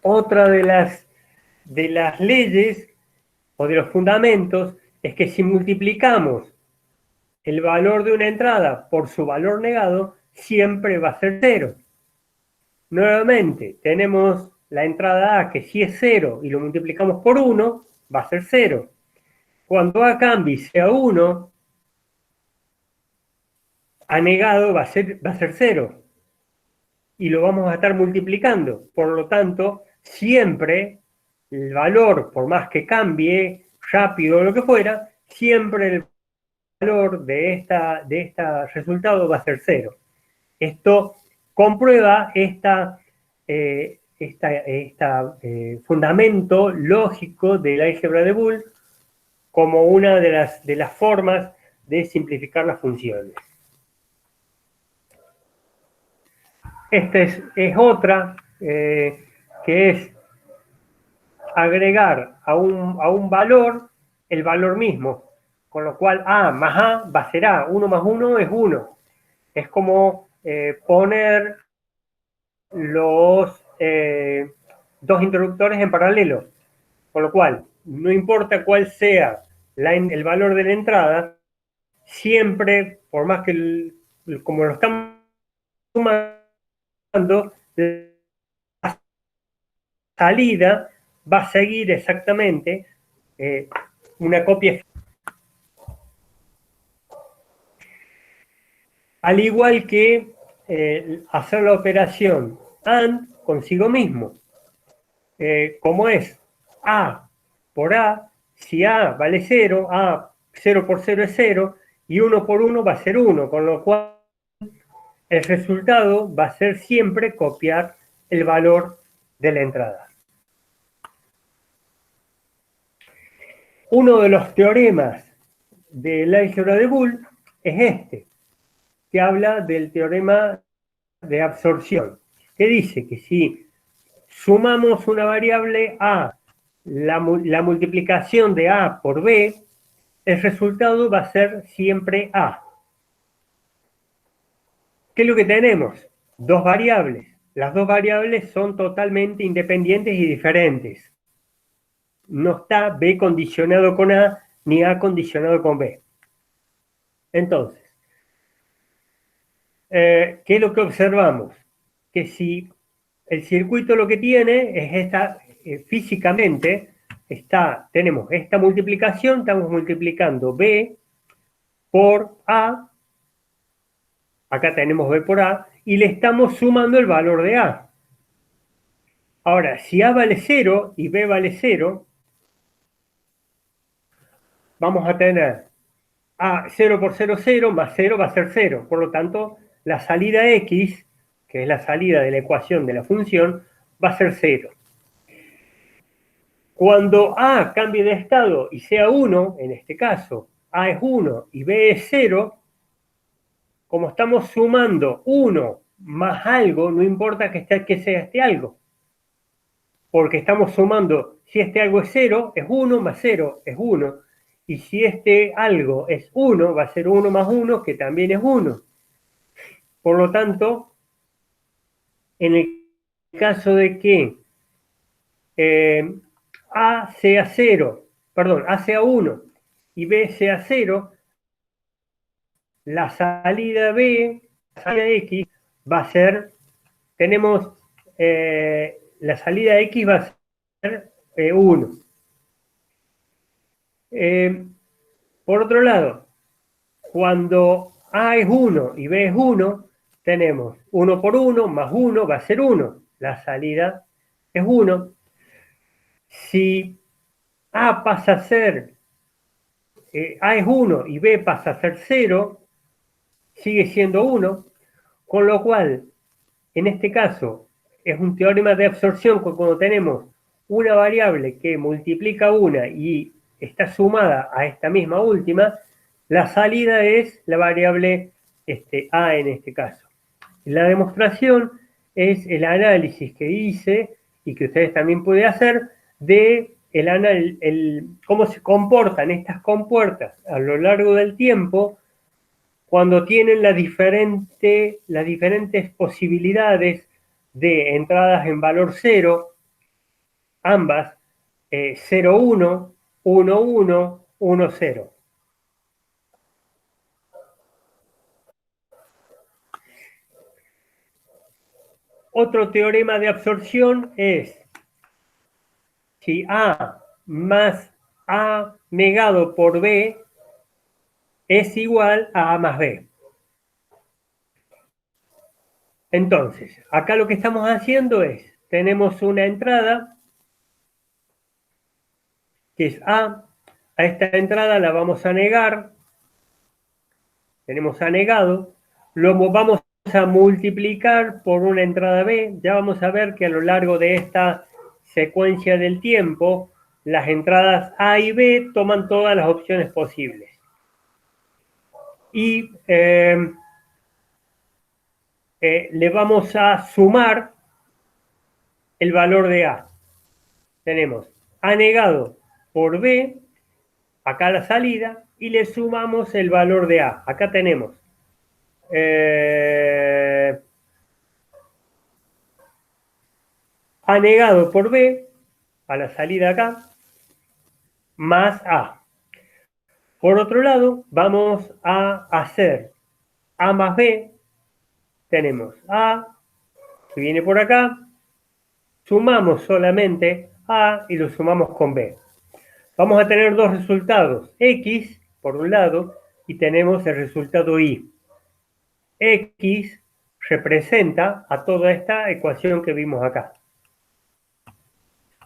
Otra de las leyes o de los fundamentos es que si multiplicamos el valor de una entrada por su valor negado, siempre va a ser 0. Nuevamente, tenemos la entrada A que si es 0 y lo multiplicamos por 1, va a ser 0. Cuando A cambie y sea 1, A negado va a ser 0. Y lo vamos a estar multiplicando. Por lo tanto, siempre el valor, por más que cambie rápido o lo que fuera, siempre el valor de este resultado va a ser 0. Esto comprueba fundamento lógico del álgebra de Boole como una de las formas de simplificar las funciones. Esta es otra, que es agregar a un valor el valor mismo, con lo cual A más A va a ser A, 1 más 1 es 1. Es como poner los dos interruptores en paralelo, con lo cual no importa cuál sea el valor de la entrada, siempre, por más que como lo estamos sumando, la salida va a seguir exactamente una copia. Al igual que hacer la operación AND consigo mismo. Como es A por A, si A vale 0, A 0 por 0 es 0, y 1 por 1 va a ser 1, con lo cual el resultado va a ser siempre copiar el valor de la entrada. Uno de los teoremas del álgebra de Boole es este, que habla del teorema de absorción, que dice que si sumamos una variable A, la multiplicación de A por B, el resultado va a ser siempre A. ¿Qué es lo que tenemos? Dos variables. Las dos variables son totalmente independientes y diferentes. No está B condicionado con A, ni A condicionado con B. Entonces, ¿qué es lo que observamos? Que si el circuito lo que tiene es físicamente, tenemos esta multiplicación, estamos multiplicando B por A, acá tenemos B por A, y le estamos sumando el valor de A. Ahora, si A vale 0 y B vale 0, vamos a tener A 0 por 0, 0, más 0 va a ser 0. Por lo tanto, la salida X, que es la salida de la ecuación de la función, va a ser 0. Cuando A cambie de estado y sea 1, en este caso, A es 1 y B es 0, como estamos sumando 1 más algo, no importa que sea este algo. Porque estamos sumando, si este algo es 0, es 1 más 0 es 1. Y si este algo es 1, va a ser 1 más 1, que también es 1. Por lo tanto, en el caso de que A sea 0, perdón, A sea 1 y B sea 0, la salida B, la salida X, va a ser, tenemos, la salida X va a ser 1. Por otro lado, cuando A es 1 y B es 1, tenemos 1 por 1 más 1 va a ser 1. La salida es 1. Si A pasa a ser, A es 1 y B pasa a ser 0, sigue siendo 1, con lo cual, en este caso, es un teorema de absorción cuando tenemos una variable que multiplica una y está sumada a esta misma última, la salida es la variable A en este caso. La demostración es el análisis que hice y que ustedes también pueden hacer de cómo se comportan estas compuertas a lo largo del tiempo cuando tienen las diferentes posibilidades de entradas en valor 0, ambas 0, 1, 1, 1, 1, 0. Otro teorema de absorción es si A más A negado por B es igual a A más B. Entonces, acá lo que estamos haciendo es, tenemos una entrada que es A esta entrada la vamos a negar, tenemos A negado, lo vamos a multiplicar por una entrada B, ya vamos a ver que a lo largo de esta secuencia del tiempo, las entradas A y B toman todas las opciones posibles. Y le vamos a sumar el valor de A. Tenemos A negado por B, acá la salida, y le sumamos el valor de A. Acá tenemos A negado por B, a la salida acá, más A. Por otro lado, vamos a hacer A más B. Tenemos A, que viene por acá, sumamos solamente A y lo sumamos con B. Vamos a tener dos resultados, X por un lado y tenemos el resultado Y. X representa a toda esta ecuación que vimos acá,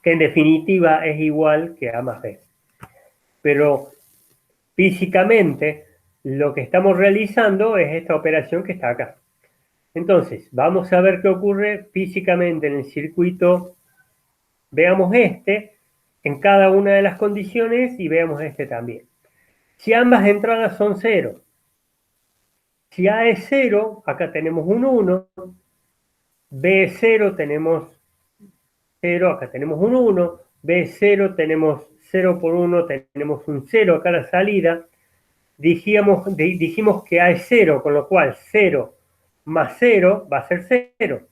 que en definitiva es igual que A más B. Pero físicamente lo que estamos realizando es esta operación que está acá. Entonces, vamos a ver qué ocurre físicamente en el circuito. Veamos en cada una de las condiciones y veamos este también. Si ambas entradas son 0, si A es 0, acá tenemos un 1, B es 0, tenemos 0, acá tenemos un 1, B es 0, tenemos 0 por 1, tenemos un 0 acá a la salida. Dijimos que A es 0, con lo cual 0 más 0 va a ser 0.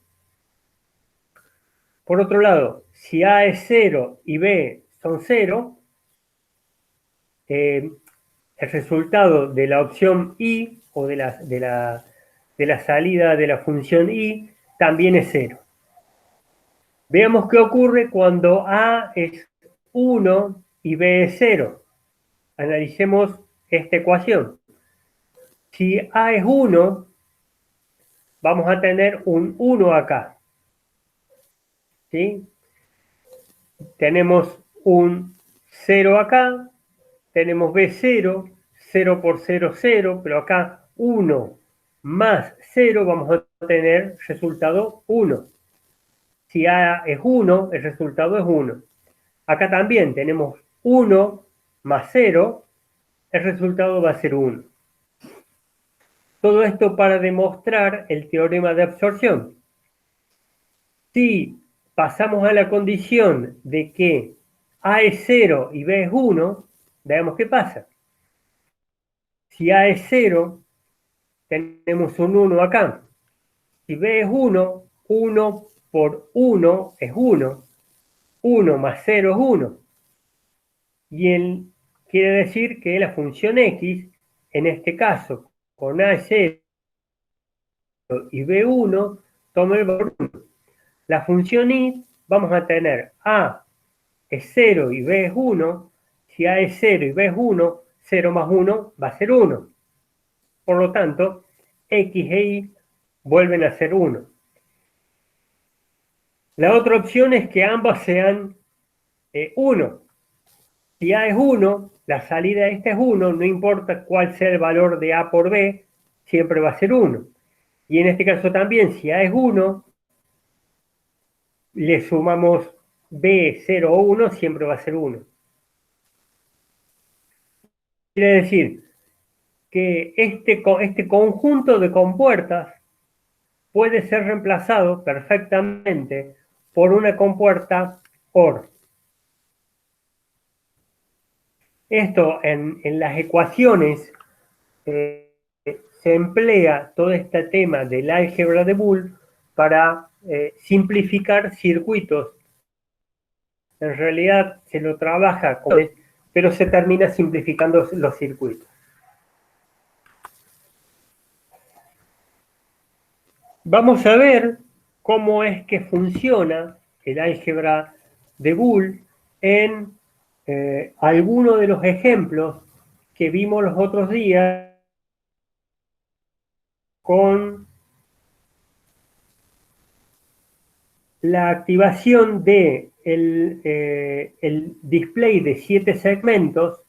Por otro lado, si A es 0 y B son 0, el resultado de la opción Y o de la salida de la función Y también es 0. Veamos qué ocurre cuando A es 1 y B es 0. Analicemos esta ecuación. Si A es 1, vamos a tener un 1 acá. ¿Sí? Tenemos un 0 acá, tenemos B0, 0 por 0, 0, pero acá 1 más 0 vamos a tener resultado 1. Si A es 1, el resultado es 1. Acá también tenemos 1 más 0, el resultado va a ser 1. Todo esto para demostrar el teorema de absorción. Si pasamos a la condición de que A es 0 y B es 1, veamos qué pasa. Si A es 0, tenemos un 1 acá. Si B es 1, 1 por 1 es 1. 1 más 0 es 1. Y quiere decir que la función X, en este caso, con A es 0 y B1, toma el valor 1. La función Y, vamos a tener A es 0 y B es 1. Si A es 0 y B es 1, 0 más 1 va a ser 1. Por lo tanto, X e Y vuelven a ser 1. La otra opción es que ambas sean 1. Si A es 1, la salida de esta es 1, no importa cuál sea el valor de A por B, siempre va a ser 1. Y en este caso también, si A es 1, le sumamos B, 0 o 1, siempre va a ser 1. Quiere decir que este conjunto de compuertas puede ser reemplazado perfectamente por una compuerta OR. Esto en las ecuaciones se emplea todo este tema del álgebra de Boole para simplificar circuitos. En realidad se lo trabaja, pero se termina simplificando los circuitos. Vamos a ver cómo es que funciona el álgebra de Boole en algunos de los ejemplos que vimos los otros días con la activación de el display de 7 segmentos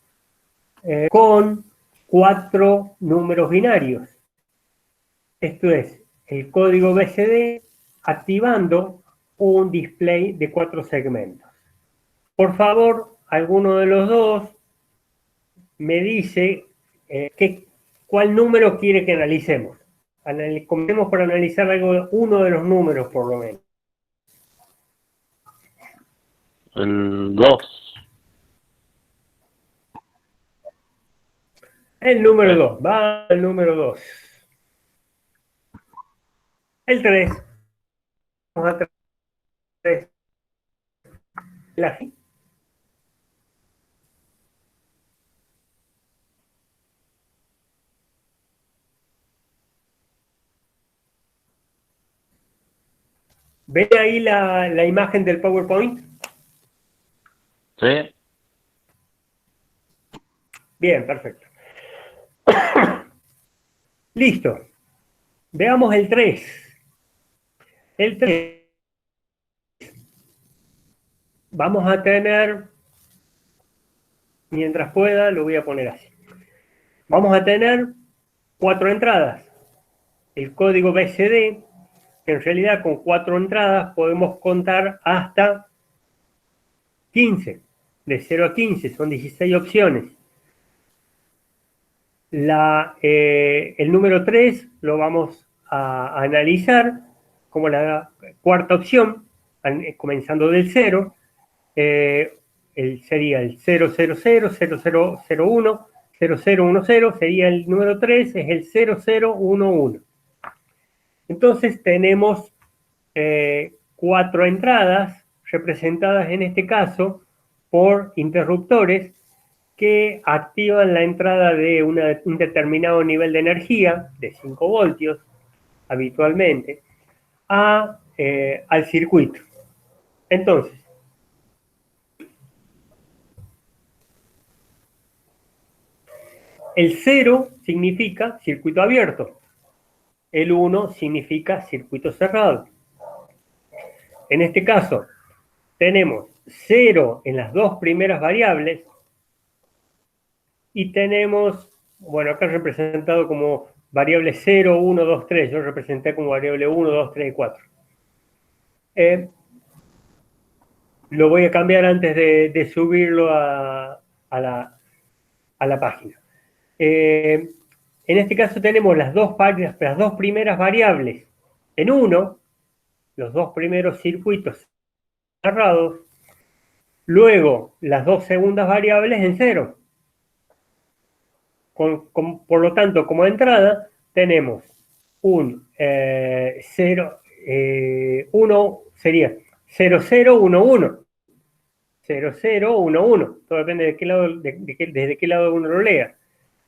con 4 números binarios. Esto es, el código BCD activando un display de 4 segmentos. Por favor, alguno de los dos me dice cuál número quiere que analicemos. Comencemos por analizar uno de los números, por lo menos. El 2. El número 2. Va el número 2. El 3. Vamos a 3. ¿Ve ahí la imagen del PowerPoint? Sí. Bien, perfecto. Listo. Veamos el 3. El 3. Vamos a tener, mientras pueda, lo voy a poner así. Vamos a tener 4 entradas. El código BCD, que en realidad con 4 entradas podemos contar hasta 15. De 0 a 15, son 16 opciones. El número 3 lo vamos a analizar como la cuarta opción, comenzando del 0. Sería el 000, 0001, 0010, sería el número 3, es el 0011. Entonces tenemos 4 entradas representadas en este caso por interruptores que activan la entrada de un determinado nivel de energía, de 5 voltios habitualmente, al circuito. Entonces, el 0 significa circuito abierto, el 1 significa circuito cerrado. En este caso, tenemos 0 en las dos primeras variables y tenemos, bueno, acá representado como variable 0, 1, 2, 3. Yo representé como variable 1, 2, 3 y 4. Lo voy a cambiar antes de subirlo a la página. En este caso tenemos las dos primeras variables en 1, los dos primeros circuitos cerrados, luego las dos segundas variables en 0. Por lo tanto, como entrada, tenemos un 0, 1, sería 0011. 0011. Todo depende de qué lado, desde qué lado uno lo lea.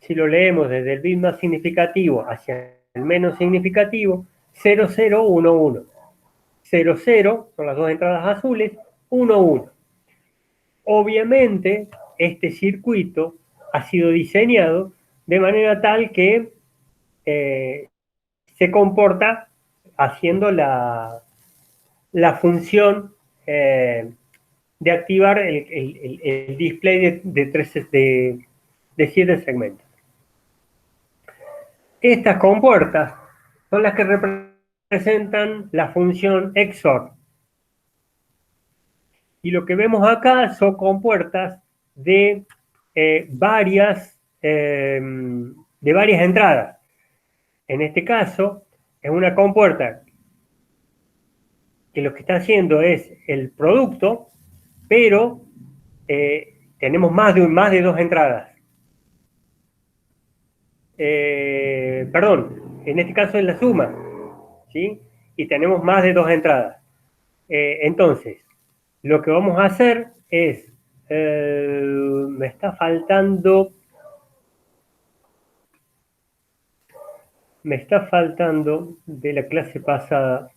Si lo leemos desde el bit más significativo hacia el menos significativo, 0011. 00 son las dos entradas azules, 11. Obviamente, este circuito ha sido diseñado de manera tal que se comporta haciendo la función de activar el display de 7 segmentos. Estas compuertas son las que representan la función XOR. Y lo que vemos acá son compuertas de varias entradas. En este caso, es una compuerta que lo que está haciendo es el producto, pero tenemos más de 2 entradas. Perdón, en este caso es la suma, ¿sí? Y tenemos más de 2 entradas. Entonces, lo que vamos a hacer es, me está faltando de la clase pasada.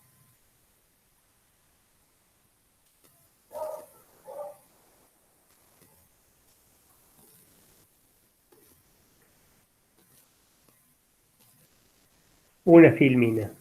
Una filmina.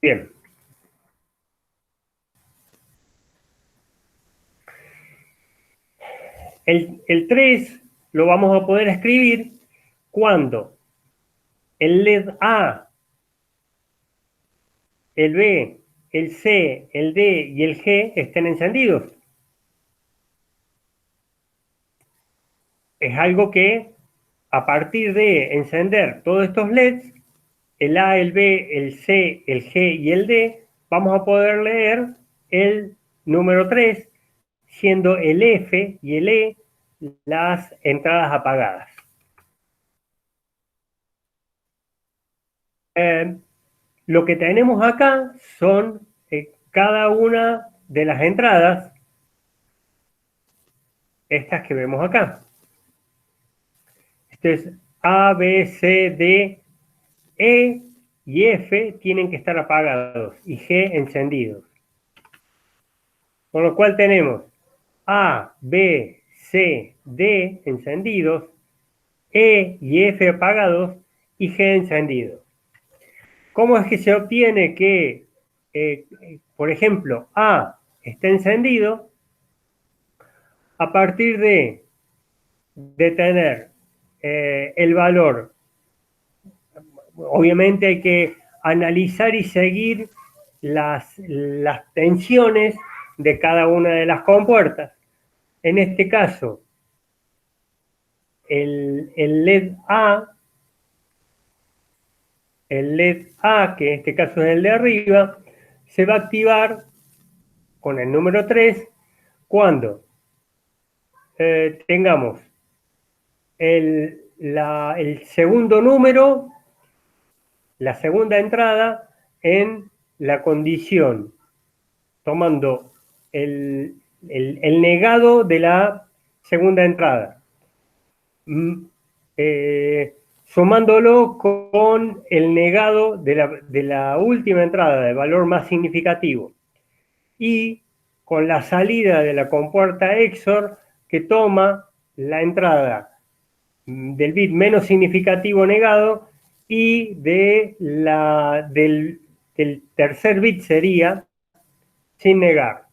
Bien. El 3 lo vamos a poder escribir cuando el LED A, el B, el C, el D y el G estén encendidos. Es algo que, a partir de encender todos estos LEDs, el A, el B, el C, el G y el D, vamos a poder leer el número 3, siendo el F y el E las entradas apagadas. Lo que tenemos acá son cada una de las entradas, estas que vemos acá. Esto es A, B, C, D, E y F tienen que estar apagados y G encendidos. Con lo cual tenemos A, B, C, D encendidos, E y F apagados y G encendido. ¿Cómo es que se obtiene que, por ejemplo, A está encendido? A partir de tener el valor. Obviamente hay que analizar y seguir las tensiones de cada una de las compuertas. En este caso, el LED A, que en este caso es el de arriba, se va a activar con el número 3 cuando tengamos el segundo número, la segunda entrada en la condición, tomando el negado de la segunda entrada, sumándolo con el negado de la última entrada, del valor más significativo, y con la salida de la compuerta XOR que toma la entrada del bit menos significativo negado y del tercer bit sería sin negar.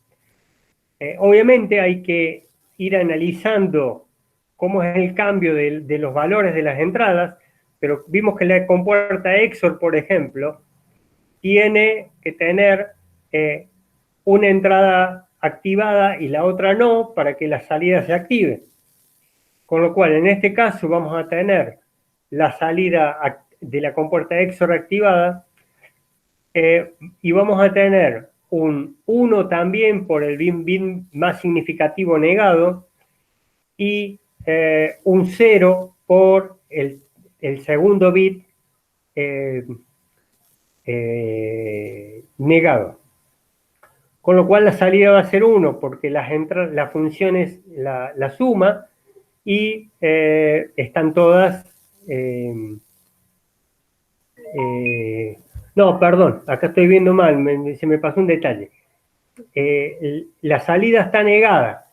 Obviamente hay que ir analizando cómo es el cambio de los valores de las entradas, pero vimos que la compuerta XOR, por ejemplo, tiene que tener una entrada activada y la otra no para que la salida se active. Con lo cual, en este caso vamos a tener la salida de la compuerta XOR activada y vamos a tener un 1 también por el bit más significativo negado y un 0 por el segundo bit negado. con lo cual la salida va a ser 1, porque la función es la suma, y están todas... no, perdón, acá estoy viendo mal, se me pasó un detalle. La salida está negada,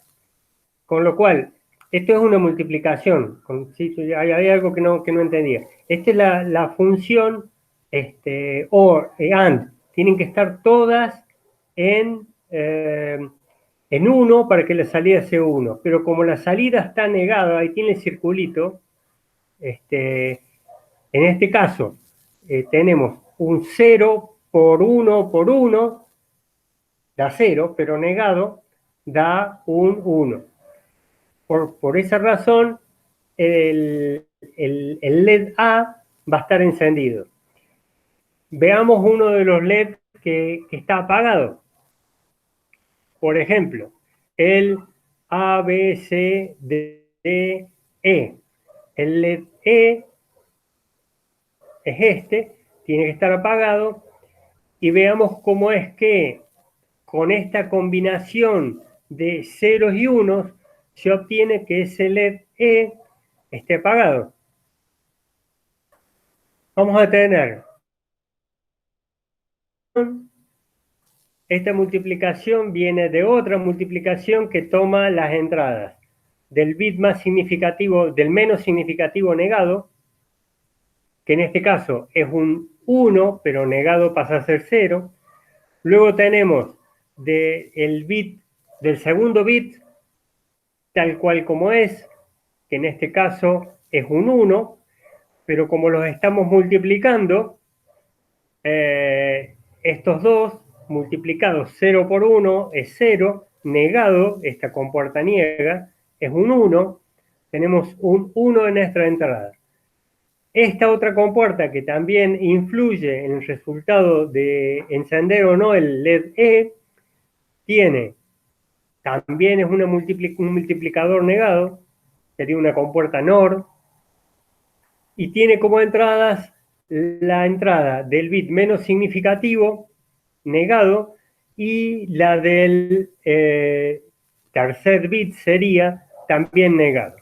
con lo cual, esto es una multiplicación. Sí, hay algo que no entendía. Esta es la función OR, AND. Tienen que estar todas en 1 para que la salida sea 1. Pero como la salida está negada, ahí tiene el circulito, en este caso tenemos un 0 por 1 por 1, da 0, pero negado da un 1. Por esa razón, el LED A va a estar encendido. Veamos uno de los LED que está apagado. Por ejemplo, el A, B, C, D, E. El LED E es este, tiene que estar apagado. Y veamos cómo es que con esta combinación de ceros y unos se obtiene que ese LED E esté apagado. Vamos a tener esta multiplicación viene de otra multiplicación que toma las entradas del bit más significativo, del menos significativo negado, que en este caso es un 1, pero negado pasa a ser 0. Luego tenemos del segundo bit, tal cual como es, que en este caso es un 1, pero como los estamos multiplicando, estos dos multiplicados 0 por 1 es 0, negado, esta compuerta niega, es un 1, tenemos un 1 en nuestra entrada. Esta otra compuerta que también influye en el resultado de encender o no el LED E, también es un multiplicador negado, sería una compuerta NOR, y tiene como entradas la entrada del bit menos significativo, negado, y la del tercer bit sería también negado.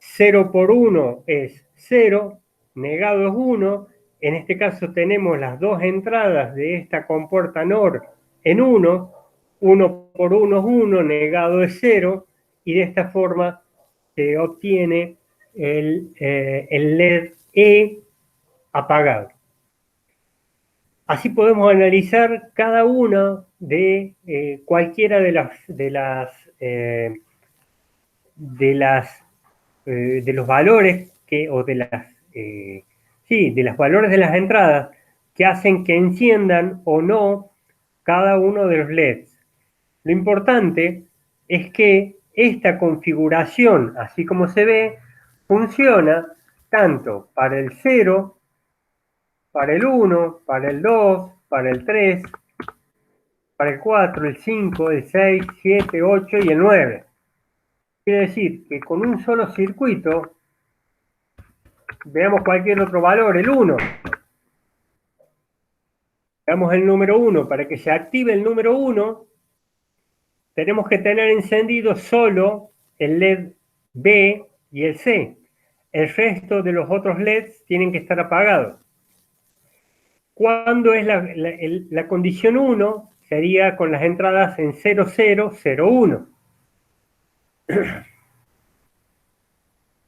0 por 1 es 0, negado es 1. En este caso tenemos las dos entradas de esta compuerta NOR en 1. 1 por 1 es 1, negado es 0. Y de esta forma se obtiene el LED E apagado. Así podemos analizar cada una de cualquiera de los valores de los valores de las entradas que hacen que enciendan o no cada uno de los LEDs. Lo importante es que esta configuración, así como se ve, funciona tanto para el 0, para el 1, para el 2, para el 3, para el 4, el 5, el 6, 7, 8 y el 9. Quiere decir que con un solo circuito, veamos cualquier otro valor, el 1. Veamos el número 1. Para que se active el número 1, tenemos que tener encendido solo el LED B y el C. El resto de los otros LEDs tienen que estar apagados. Cuando es la condición 1, sería con las entradas en 0, 0, 0, 1.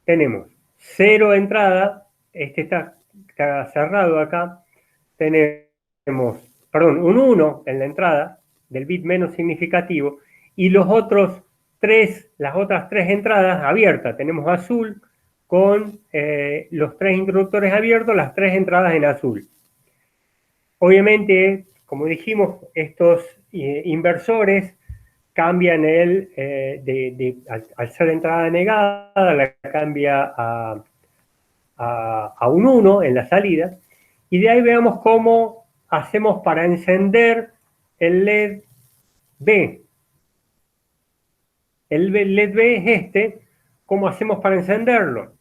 Tenemos 0 entrada, este está cerrado acá, tenemos, perdón, un 1 en la entrada del bit menos significativo y las otras 3 entradas abiertas. Tenemos azul con los 3 interruptores abiertos, las 3 entradas en azul. Obviamente, como dijimos, estos inversores cambian al ser entrada negada, la cambia a un 1 en la salida, y de ahí veamos cómo hacemos para encender el LED B. El LED B es ¿cómo hacemos para encenderlo?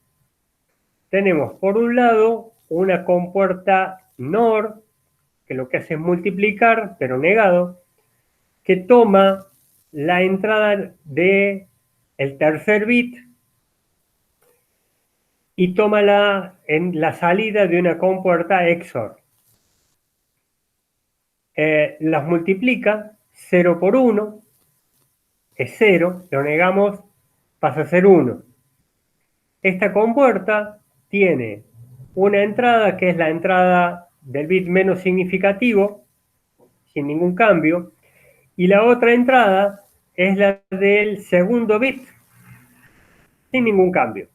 Tenemos por un lado una compuerta NOR que lo que hace es multiplicar, pero negado, que toma la entrada de el tercer bit y toma en la salida de una compuerta XOR. Las multiplica 0 por 1, es 0, lo negamos, pasa a ser 1. Esta compuerta tiene una entrada que es la entrada del bit menos significativo, sin ningún cambio, y la otra entrada es la del segundo bit, sin ningún cambio.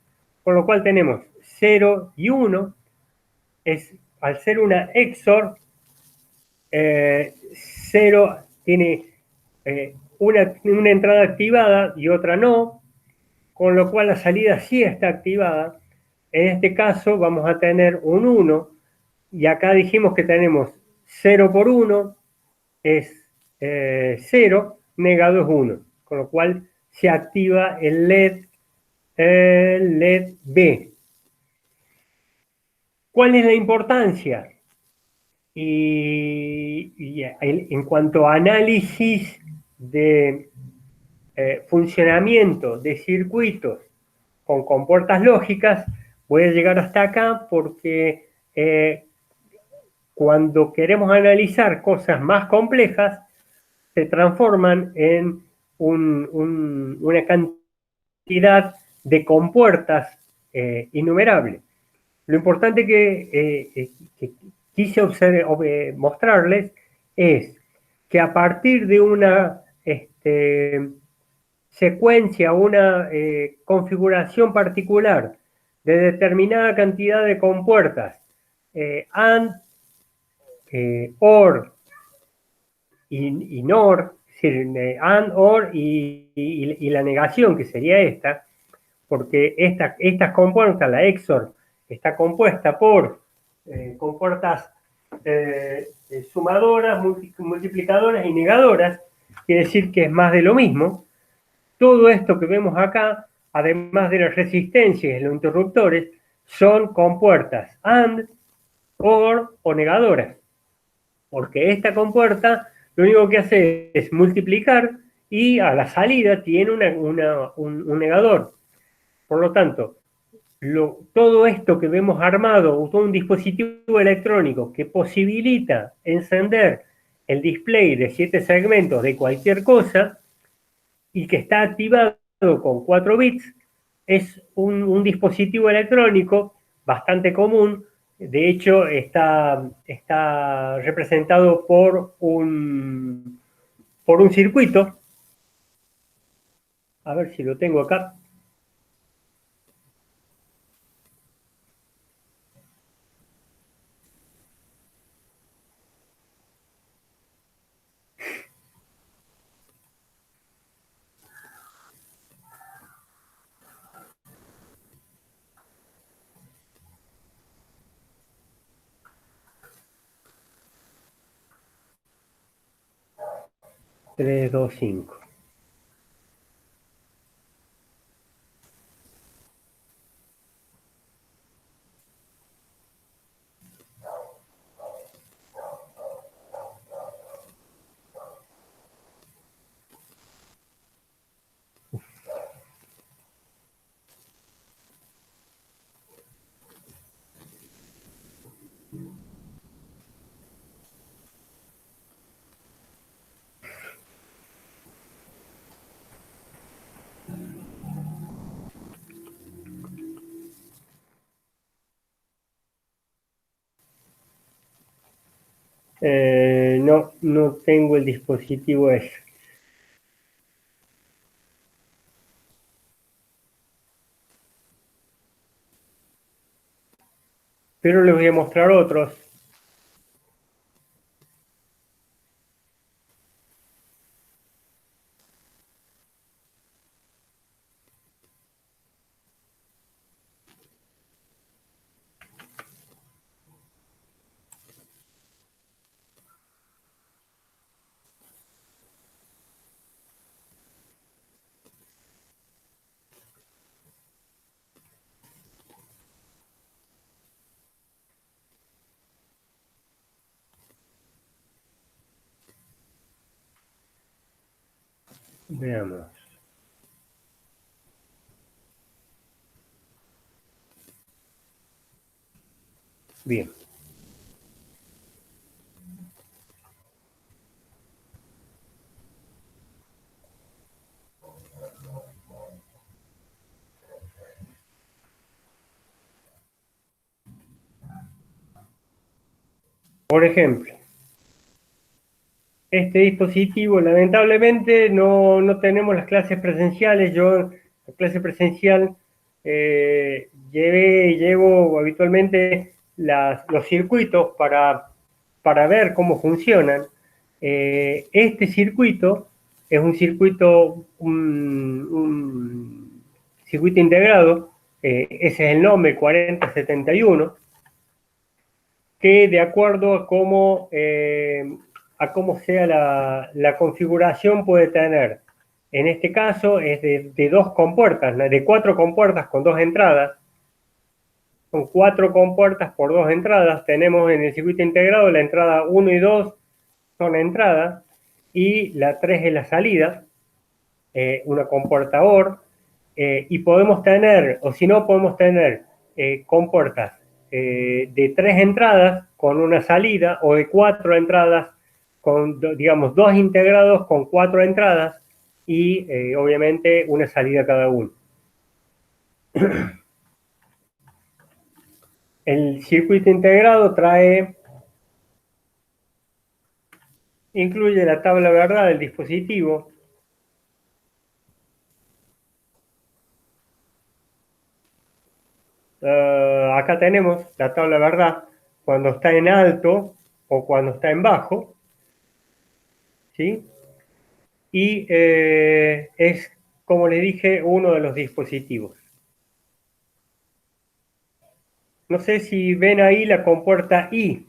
Con lo cual tenemos 0 y 1, al ser una XOR, 0 tiene una entrada activada y otra no, con lo cual la salida sí está activada. En este caso vamos a tener un 1, y acá dijimos que tenemos 0 por 1 es 0, negado es 1, con lo cual se activa el LED B. ¿Cuál es la importancia? Y en cuanto a análisis de funcionamiento de circuitos con compuertas lógicas, voy a llegar hasta acá porque cuando queremos analizar cosas más complejas, se transforman en una cantidad de compuertas innumerables. Lo importante que quise mostrarles es que a partir de una secuencia, una configuración particular de determinada cantidad de compuertas, AND, OR y NOR, es decir, AND, OR y la negación, que sería esta, porque estas compuertas, la XOR, está compuesta por compuertas sumadoras, multiplicadoras y negadoras, quiere decir que es más de lo mismo. Todo esto que vemos acá, además de las resistencias y los interruptores, son compuertas AND, OR o negadoras, porque esta compuerta lo único que hace es multiplicar y a la salida tiene un negador. Por lo tanto, todo esto que vemos armado, todo un dispositivo electrónico que posibilita encender el display de 7 segmentos de cualquier cosa y que está activado con 4 bits, es un dispositivo electrónico bastante común. De hecho, está representado por un circuito. A ver si lo tengo acá. Tres, dos, cinco. No tengo el dispositivo ese. Pero les voy a mostrar otros. Veamos. Bien. Por ejemplo, este dispositivo, lamentablemente, no tenemos las clases presenciales. Yo, en la clase presencial, llevo habitualmente los circuitos para ver cómo funcionan. Este circuito es un circuito integrado, ese es el nombre 4071, que de acuerdo a cómo sea la configuración puede tener, en este caso es de dos compuertas, de 4 compuertas con 2 entradas. Con 4 compuertas por 2 entradas. Tenemos en el circuito integrado la entrada 1 y 2 son entradas y la 3 es la salida, una compuerta OR, y podemos tener, o si no, podemos tener compuertas de 3 entradas con una salida, o de 4 entradas con, digamos, 2 integrados con 4 entradas y obviamente una salida cada uno. El circuito integrado incluye la tabla verdad del dispositivo. Acá tenemos la tabla verdad cuando está en alto o cuando está en bajo, ¿sí? Y es, como les dije, uno de los dispositivos. No sé si ven ahí la compuerta I.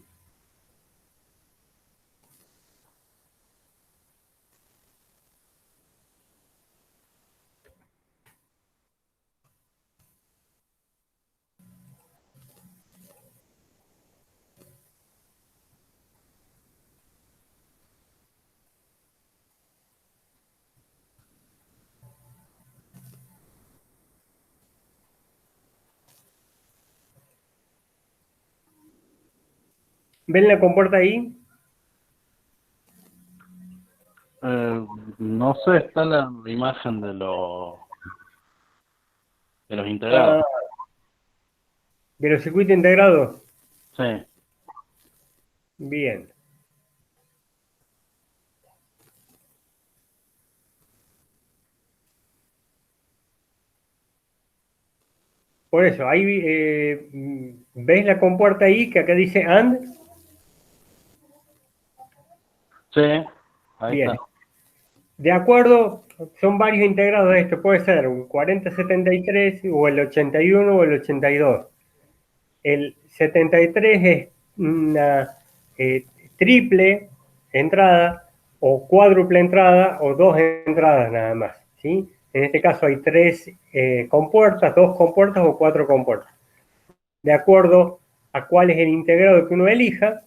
¿Ven la compuerta I? No sé, está la imagen de los integrados. ¿De los circuitos integrados? Sí. Bien. Por eso, ahí ¿ves la compuerta I que acá dice AND? Sí, ahí Bien. está. De acuerdo, son varios integrados de esto. Puede ser un 4073 o el 81 o el 82. El 73 es una triple entrada o cuádruple entrada o 2 entradas nada más, ¿sí? En este caso hay 3 compuertas, 2 compuertas o 4 compuertas. De acuerdo a cuál es el integrado que uno elija,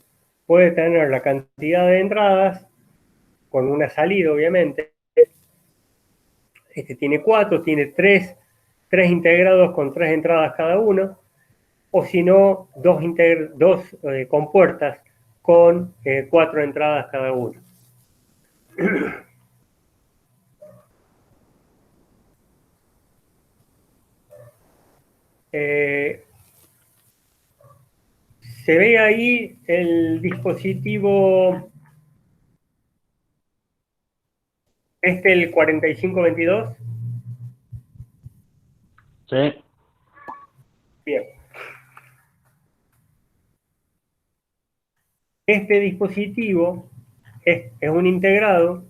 puede tener la cantidad de entradas con una salida, obviamente. Este tiene 4, tiene 3 integrados con 3 entradas cada uno, o si no, dos compuertas con 4 entradas cada uno. Se ve ahí el dispositivo, el 4522. Sí. Bien. Este dispositivo es un integrado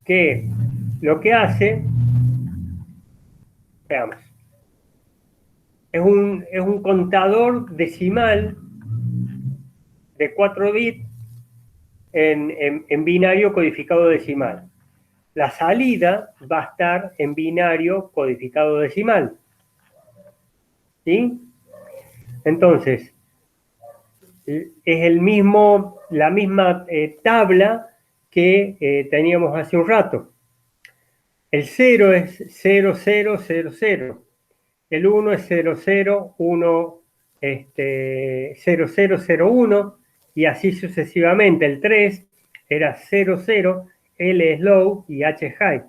que lo que hace, veamos, es un contador decimal de 4 bits en binario codificado decimal. La salida va a estar en binario codificado decimal. ¿Sí? Entonces, es la misma tabla que teníamos hace un rato. El 0 es 0, 0, 0, 0. El 1 es 0, 0, 1, 0, 0, 0, 1, y así sucesivamente. El 3 era 0, 0, L es low y H es high.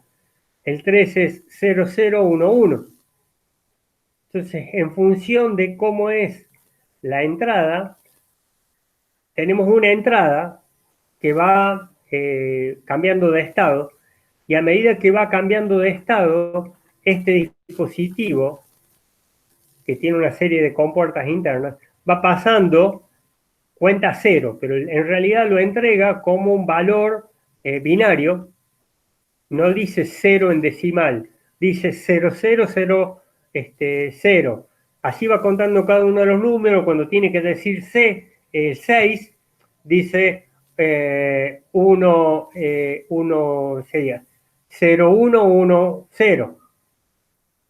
El 3 es 0, 0, 1, 1. Entonces, en función de cómo es la entrada, tenemos una entrada que va cambiando de estado, y a medida que va cambiando de estado, este dispositivo, que tiene una serie de compuertas internas, va pasando cuenta cero, pero en realidad lo entrega como un valor binario, no dice cero en decimal, dice 000, 0. Así va contando cada uno de los números. Cuando tiene que decir 6, dice 1, sería 0110.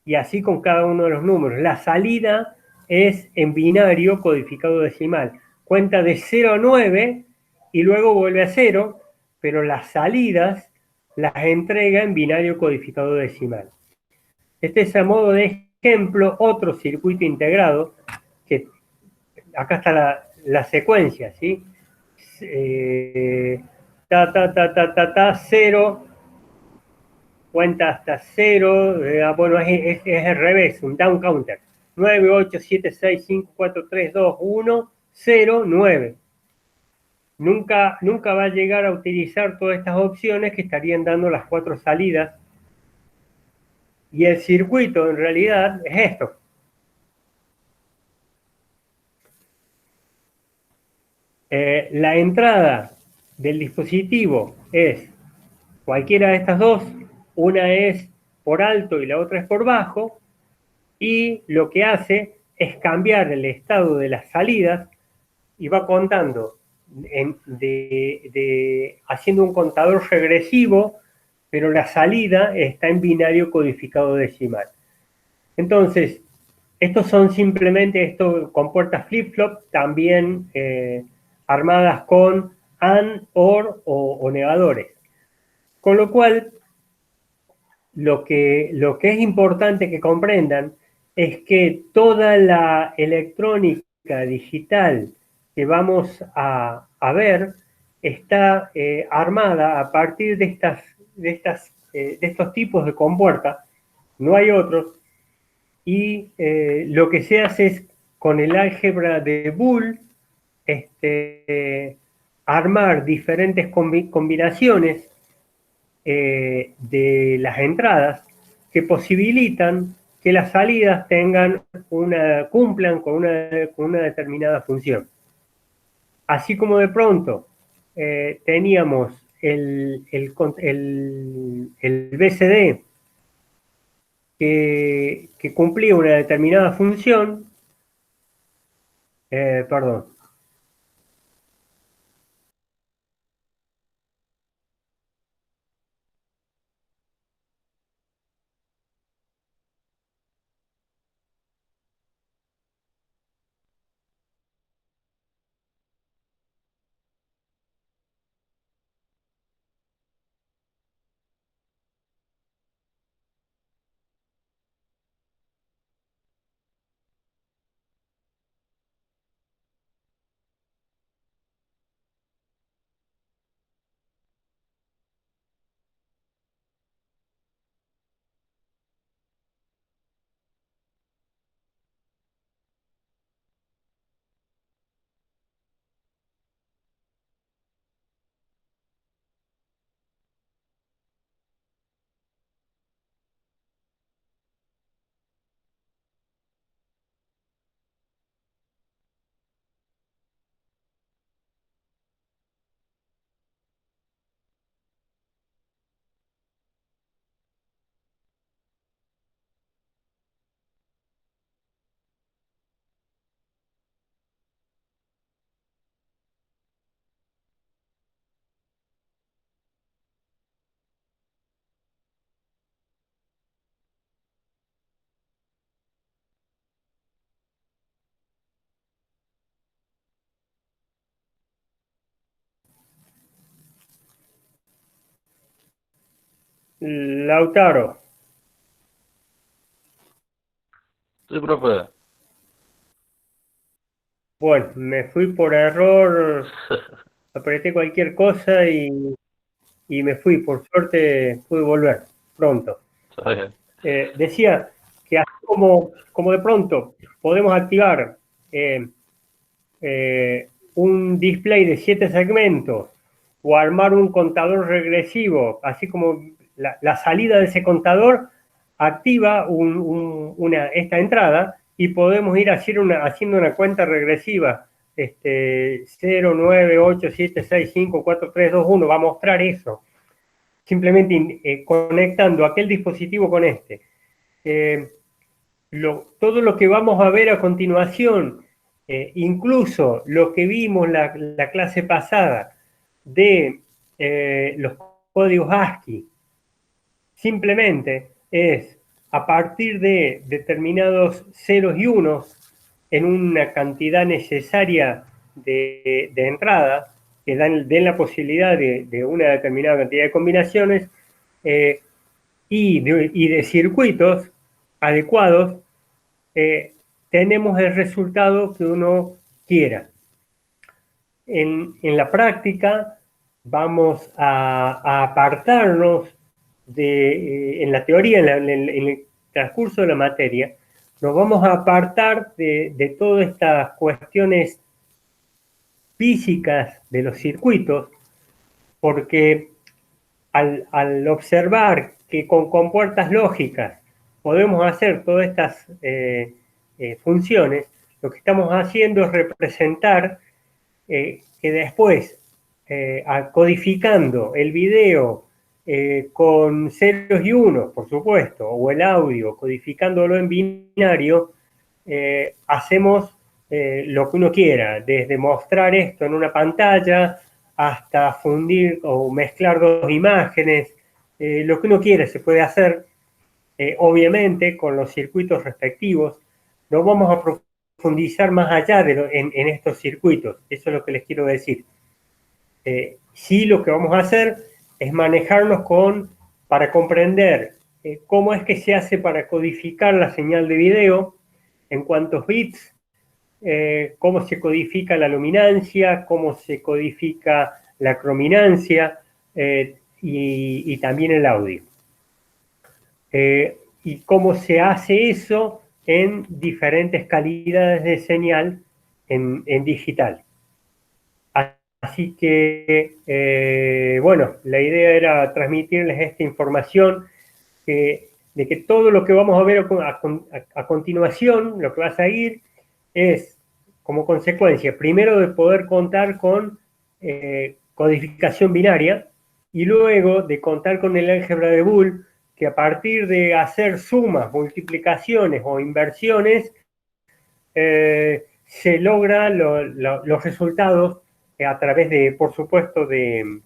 Y así con cada uno de los números. La salida es en binario codificado decimal. Cuenta de 0 a 9 y luego vuelve a 0, pero las salidas las entrega en binario codificado decimal. Este es a modo de ejemplo otro circuito integrado, que acá está la secuencia, ¿sí? Ta, ta, ta, ta, ta, ta, 0, cuenta hasta 0, bueno, es al revés, un down counter. 9, 8, 7, 6, 5, 4, 3, 2, 1, 0, 9. Nunca va a llegar a utilizar todas estas opciones que estarían dando las 4 salidas. Y el circuito en realidad es esto. La entrada del dispositivo es cualquiera de estas dos. Una es por alto y la otra es por bajo. Y lo que hace es cambiar el estado de las salidas y va contando haciendo un contador regresivo, pero la salida está en binario codificado decimal. Entonces, estos son simplemente compuertas flip-flop, también armadas con AND, OR o negadores. Con lo cual, lo que es importante que comprendan es que toda la electrónica digital que vamos a ver está armada a partir de estos tipos de compuertas. No hay otros. Y lo que se hace es, con el álgebra de Boole, armar diferentes combinaciones de las entradas que posibilitan que las salidas cumplan con una determinada función. Así como de pronto teníamos el BCD que cumplía una determinada función, perdón, Lautaro. Sí, profe. Bueno, me fui por error, apreté cualquier cosa y me fui. Por suerte pude volver pronto. Está bien. Decía que así como de pronto podemos activar un display de 7 segmentos o armar un contador regresivo, así como la salida de ese contador activa esta entrada y podemos ir haciendo una cuenta regresiva. 0, 9, 8, 7, 6, 5, 4, 3, 2, 1 va a mostrar eso. Simplemente conectando aquel dispositivo con este. Todo lo que vamos a ver a continuación, incluso lo que vimos la clase pasada de los códigos ASCII, simplemente es a partir de determinados ceros y unos en una cantidad necesaria de entrada que den la posibilidad de una determinada cantidad de combinaciones y de circuitos adecuados, tenemos el resultado que uno quiera. En la práctica vamos a apartarnos en la teoría, en el transcurso de la materia, nos vamos a apartar de todas estas cuestiones físicas de los circuitos, porque al observar que con compuertas lógicas podemos hacer todas estas funciones, lo que estamos haciendo es representar que después, codificando el video con ceros y unos, por supuesto, o el audio, codificándolo en binario, hacemos lo que uno quiera, desde mostrar esto en una pantalla hasta fundir o mezclar dos imágenes, lo que uno quiera se puede hacer, obviamente con los circuitos respectivos. No vamos a profundizar más allá en estos circuitos, eso es lo que les quiero decir. Sí, lo que vamos a hacer es manejarnos para comprender cómo es que se hace para codificar la señal de video, en cuántos bits, cómo se codifica la luminancia, cómo se codifica la crominancia y también el audio. Y cómo se hace eso en diferentes calidades de señal en digital. Así que, bueno, la idea era transmitirles esta información de que todo lo que vamos a ver a continuación, lo que va a seguir, es como consecuencia, primero de poder contar con codificación binaria y luego de contar con el álgebra de Boole, que a partir de hacer sumas, multiplicaciones o inversiones, se logra los resultados a través de, por supuesto, de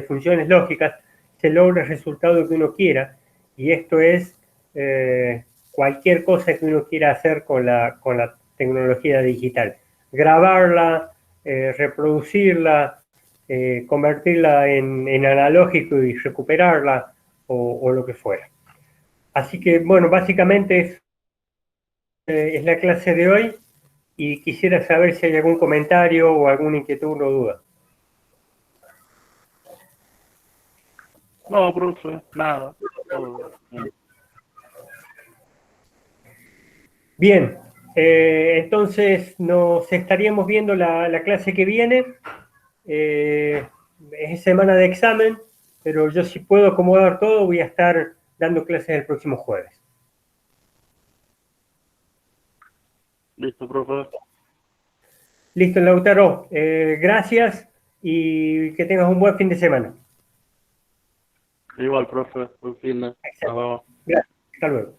funciones lógicas, se logra el resultado que uno quiera, y esto es cualquier cosa que uno quiera hacer con la tecnología digital. Grabarla, reproducirla, convertirla en analógico y recuperarla, o lo que fuera. Así que, bueno, básicamente es la clase de hoy y quisiera saber si hay algún comentario o alguna inquietud o duda. No, profe, nada. Todo bien. Bien, entonces nos estaríamos viendo la clase que viene. Es semana de examen, pero yo si puedo acomodar todo voy a estar dando clases el próximo jueves. Listo, profe. Listo, Lautaro. Gracias y que tengas un buen fin de semana. Igual, profe. Buen fin de. Nos vemos. Gracias. Hasta luego.